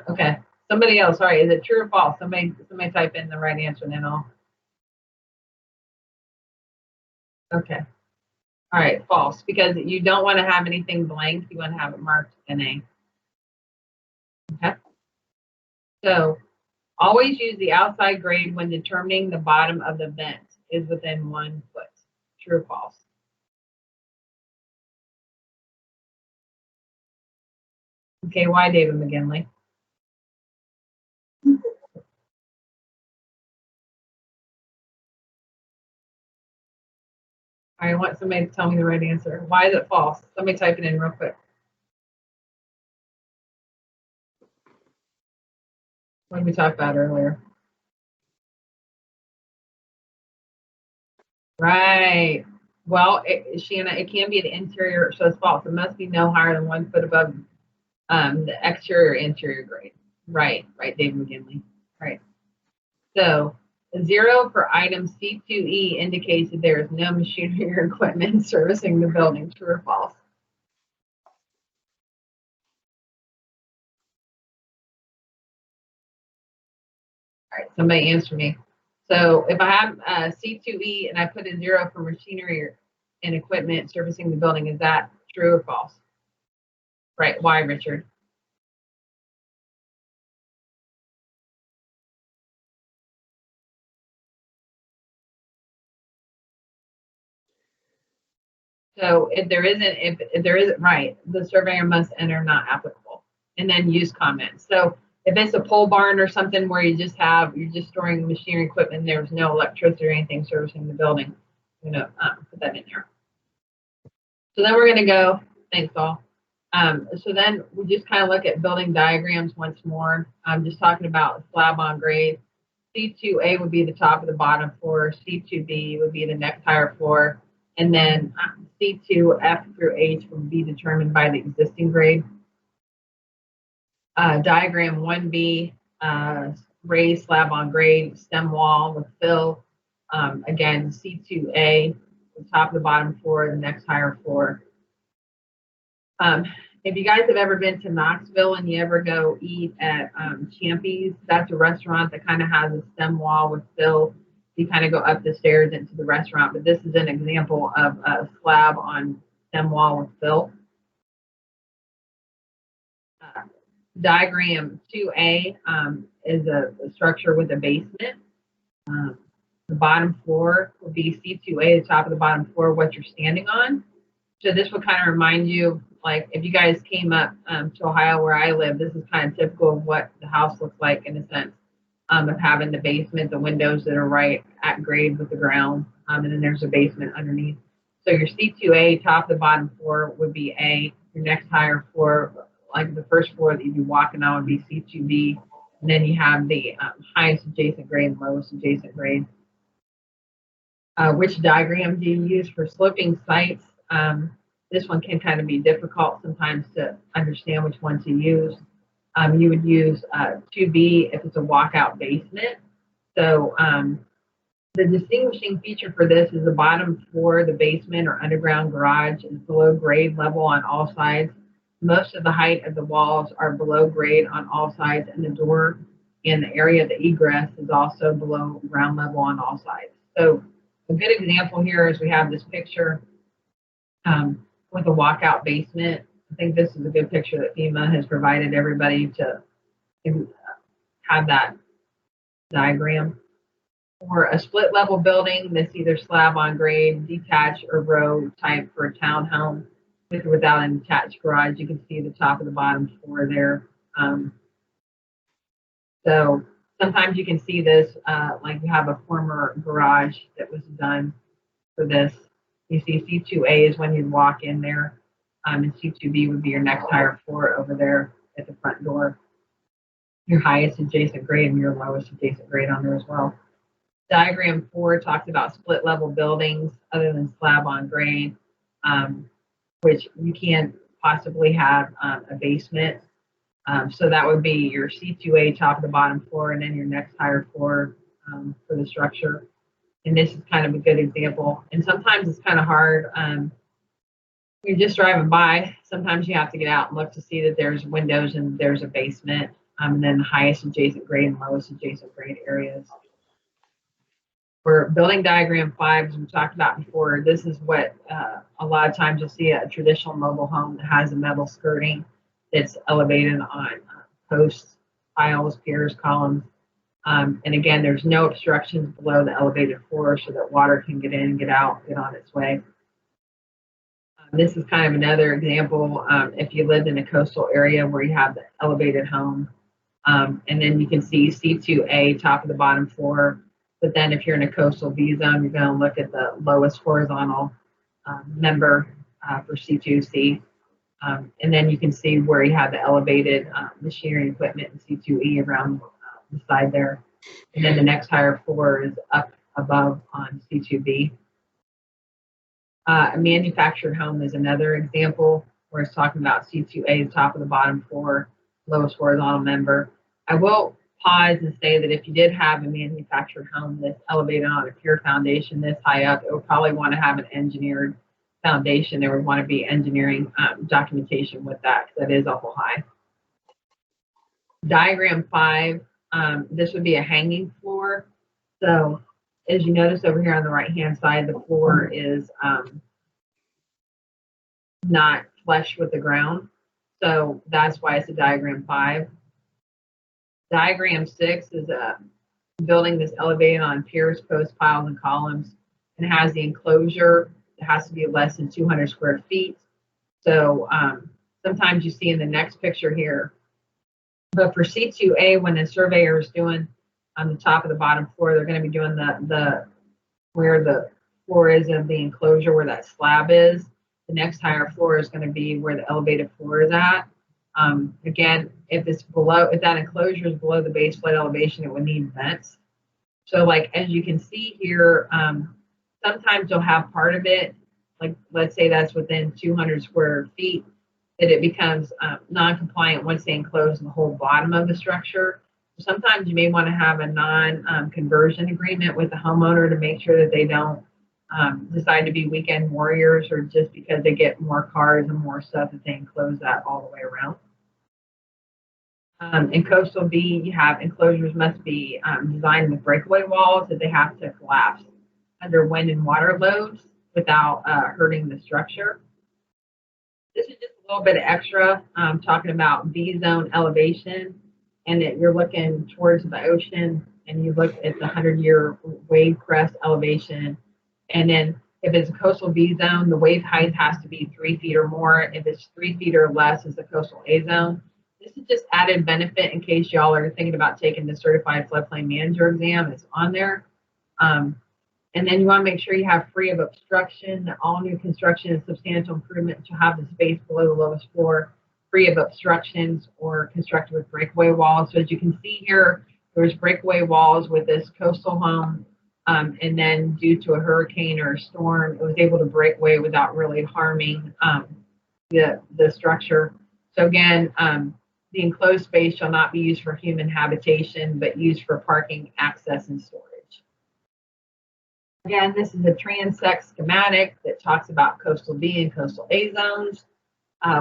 Okay. Somebody else, sorry, is it true or false? Somebody type in the right answer and then I'll. Okay. All right, false, because you don't want to have anything blank. You want to have it marked NA. Okay. So always use the outside grade when determining the bottom of the vent is within 1 foot. True or false? Okay, why David McGinley? I want somebody to tell me the right answer. Why is it false? Somebody type it in real quick. What did we talk about earlier? Right. Well, Shanna, it can be the interior, so it's false. It must be no higher than 1 foot above the exterior interior grade. Right, David McGinley. Right. So 0 for item C2E indicates that there is no machinery or equipment servicing the building. True or false? All right, somebody answer me. So if I have C2E and I put a 0 for machinery and equipment servicing the building, is that true or false? Right. Why, Richard? So if there isn't right, the surveyor must enter not applicable and then use comments. So if it's a pole barn or something where you're just storing machinery equipment, there's no electricity or anything servicing the building, put that in there. So then we're going to go, thanks all. So then we just kind of look at building diagrams once more. I'm just talking about slab on grade. C2A would be the top of the bottom floor. C2B would be the next higher floor. And then C2F through H would be determined by the existing grade. Diagram 1B, raised slab on grade, stem wall with fill. Again, C2A, the top of the bottom floor, the next higher floor. If you guys have ever been to Knoxville and you ever go eat at Champy's, that's a restaurant that kind of has a stem wall with fill. You kind of go up the stairs into the restaurant, but this is an example of a slab on stem wall with fill. Diagram 2A is a structure with a basement. The bottom floor will be C2A, the top of the bottom floor, what you're standing on. So this will kind of remind you, like if you guys came up to Ohio where I live, this is kind of typical of what the house looks like in a sense of having the basement, the windows that are right at grade with the ground, and then there's a basement underneath. So your C2A, top of the bottom floor would be A. Your next higher floor, like the first floor that you'd be walking on would be C2B. And then you have the highest adjacent grade and lowest adjacent grade. Which diagram do you use for sloping sites? This one can kind of be difficult sometimes to understand which one to use. You would use 2B if it's a walkout basement. So the distinguishing feature for this is the bottom floor, the basement or underground garage is below grade level on all sides. Most of the height of the walls are below grade on all sides, and the door and the area of the egress is also below ground level on all sides. So a good example here is we have this picture with a walkout basement. I think this is a good picture that FEMA has provided everybody to have that diagram. For a split level building, that's either slab on grade, detached, or row type for a townhome with or without an attached garage. You can see the top of the bottom floor there. So sometimes you can see this, like you have a former garage that was done for this. You see C2A is when you walk in there, and C2B would be your next higher floor over there at the front door. Your highest adjacent grade and your lowest adjacent grade on there as well. Diagram 4 talks about split level buildings other than slab on grade, which you can't possibly have a basement. So that would be your C2A, top of the bottom floor, and then your next higher floor for the structure. And this is kind of a good example. And sometimes it's kind of hard. You're just driving by. Sometimes you have to get out and look to see that there's windows and there's a basement, and then the highest adjacent grade and lowest adjacent grade areas. For building diagram 5, as we talked about before, this is what a lot of times you'll see a traditional mobile home that has a metal skirting that's elevated on posts, piles, piers, columns. And again, there's no obstructions below the elevated floor so that water can get in, get out, get on its way. This is kind of another example. If you lived in a coastal area where you have the elevated home, and then you can see C2A, top of the bottom floor. But then if you're in a coastal B zone, you're going to look at the lowest horizontal member for C2C. And then you can see where you have the elevated machinery and equipment in C2E around the side there. And then the next higher floor is up above on C2B. A manufactured home is another example where it's talking about C2A, the top of the bottom floor, lowest horizontal member. I will pause and say that if you did have a manufactured home that's elevated on a pure foundation this high up, it would probably want to have an engineered foundation. There would want to be engineering documentation with that, because that is awful high. Diagram 5, this would be a hanging floor. So as you notice over here on the right-hand side, the floor is not flush with the ground. So that's why it's a diagram 5. Diagram 6 is a building that's elevated on piers, posts, piles, and columns, and has the enclosure. It has to be less than 200 square feet. So sometimes you see in the next picture here, but for C2A, when the surveyor is doing on the top of the bottom floor, they're going to be doing the where the floor is of the enclosure, where that slab is. The next higher floor is going to be where the elevated floor is at. Again, if that enclosure is below the base flood elevation, it would need vents. So like, as you can see here, sometimes you'll have part of it, like let's say that's within 200 square feet, that it becomes non-compliant once they enclose the whole bottom of the structure. Sometimes you may want to have a non-conversion agreement with the homeowner to make sure that they don't decide to be weekend warriors, or just because they get more cars and more stuff that they enclose that all the way around. In coastal B, you have enclosures must be designed with breakaway walls that they have to collapse under wind and water loads without hurting the structure. This is just a little bit of extra talking about B zone elevation, and that you're looking towards the ocean and you look at the 100-year wave crest elevation. And then if it's a coastal B zone, the wave height has to be 3 feet or more. If it's 3 feet or less, it's a coastal A zone. This is just added benefit in case y'all are thinking about taking the Certified Floodplain Manager exam. It's on there. And then you want to make sure you have free of obstruction, that all new construction is substantial improvement to have the space below the lowest floor free of obstructions or constructed with breakaway walls. So as you can see here, there's breakaway walls with this coastal home. And then due to a hurricane or a storm, it was able to break away without really harming the structure. So again, the enclosed space shall not be used for human habitation, but used for parking, access, and storage. Again, this is a transect schematic that talks about coastal B and coastal A zones.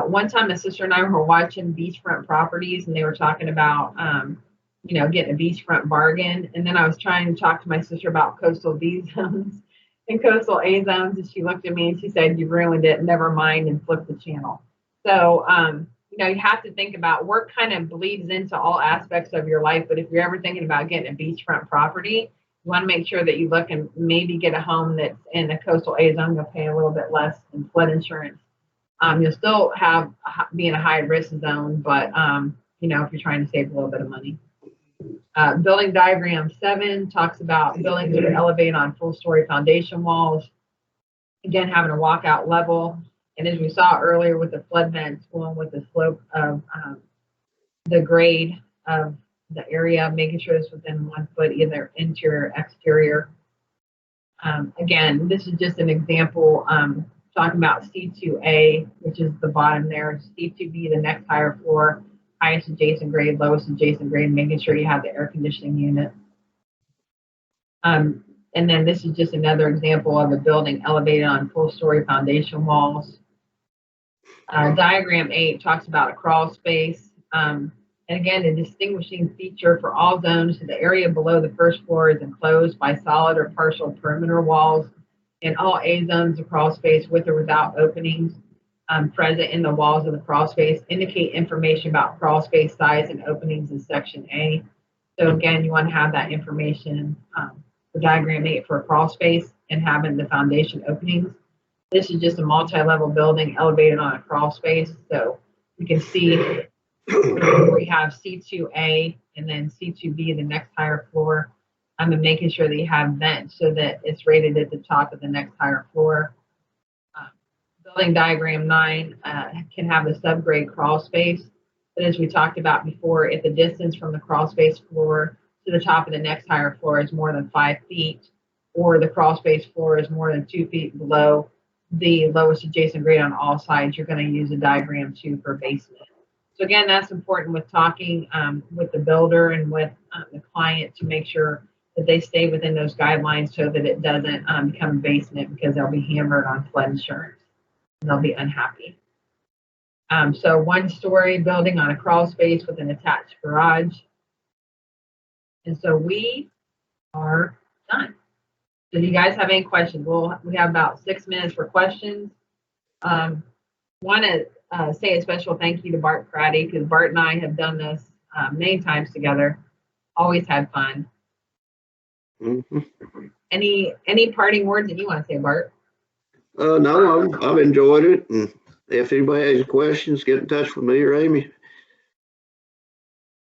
One time, my sister and I were watching beachfront properties, and they were talking about, getting a beachfront bargain. And then I was trying to talk to my sister about coastal B zones and coastal A zones, and she looked at me and she said, "You ruined it. Never mind," and flipped the channel. So, you have to think about, work kind of bleeds into all aspects of your life. But if you're ever thinking about getting a beachfront property, you want to make sure that you look and maybe get a home that's in a coastal A zone. You'll pay a little bit less in flood insurance. You'll still be in a high risk zone, but if you're trying to save a little bit of money. Building diagram 7 talks about buildings that are elevated on full story foundation walls. Again, having a walkout level. And as we saw earlier with the flood vents, going with the slope of the grade of the area, making sure it's within 1 foot, either interior or exterior. Again, this is just an example talking about C2A, which is the bottom there, C2B, the next higher floor, highest adjacent grade, lowest adjacent grade, making sure you have the air conditioning unit. And then this is just another example of a building elevated on full story foundation walls. Diagram 8 talks about a crawl space. And again, a distinguishing feature for all zones, the area below the first floor is enclosed by solid or partial perimeter walls. In all A zones, the crawl space with or without openings present in the walls of the crawl space indicate information about crawl space size and openings in section A. So again, you want to have that information for diagram 8 for a crawl space and having the foundation openings. This is just a multi-level building elevated on a crawl space. So you can see we have C2A and then C2B, the next higher floor. I'm making sure that you have vent so that it's rated at the top of the next higher floor. Building diagram 9 can have a subgrade crawl space. But as we talked about before, if the distance from the crawl space floor to the top of the next higher floor is more than 5 feet, or the crawl space floor is more than 2 feet below the lowest adjacent grade on all sides, you're going to use a diagram 2 for basement. So again, that's important with talking with the builder and with the client to make sure that they stay within those guidelines so that it doesn't become a basement, because they'll be hammered on flood insurance and they'll be unhappy. So 1-story building on a crawl space with an attached garage. And so we are done. So do you guys have any questions? We have about 6 minutes for questions. Want to say a special thank you to Barton Crattie, because Bart and I have done this many times together. Always had fun. Mm-hmm. Any parting words that you want to say, Bart? No, I've enjoyed it, and if anybody has questions, get in touch with me or Amy.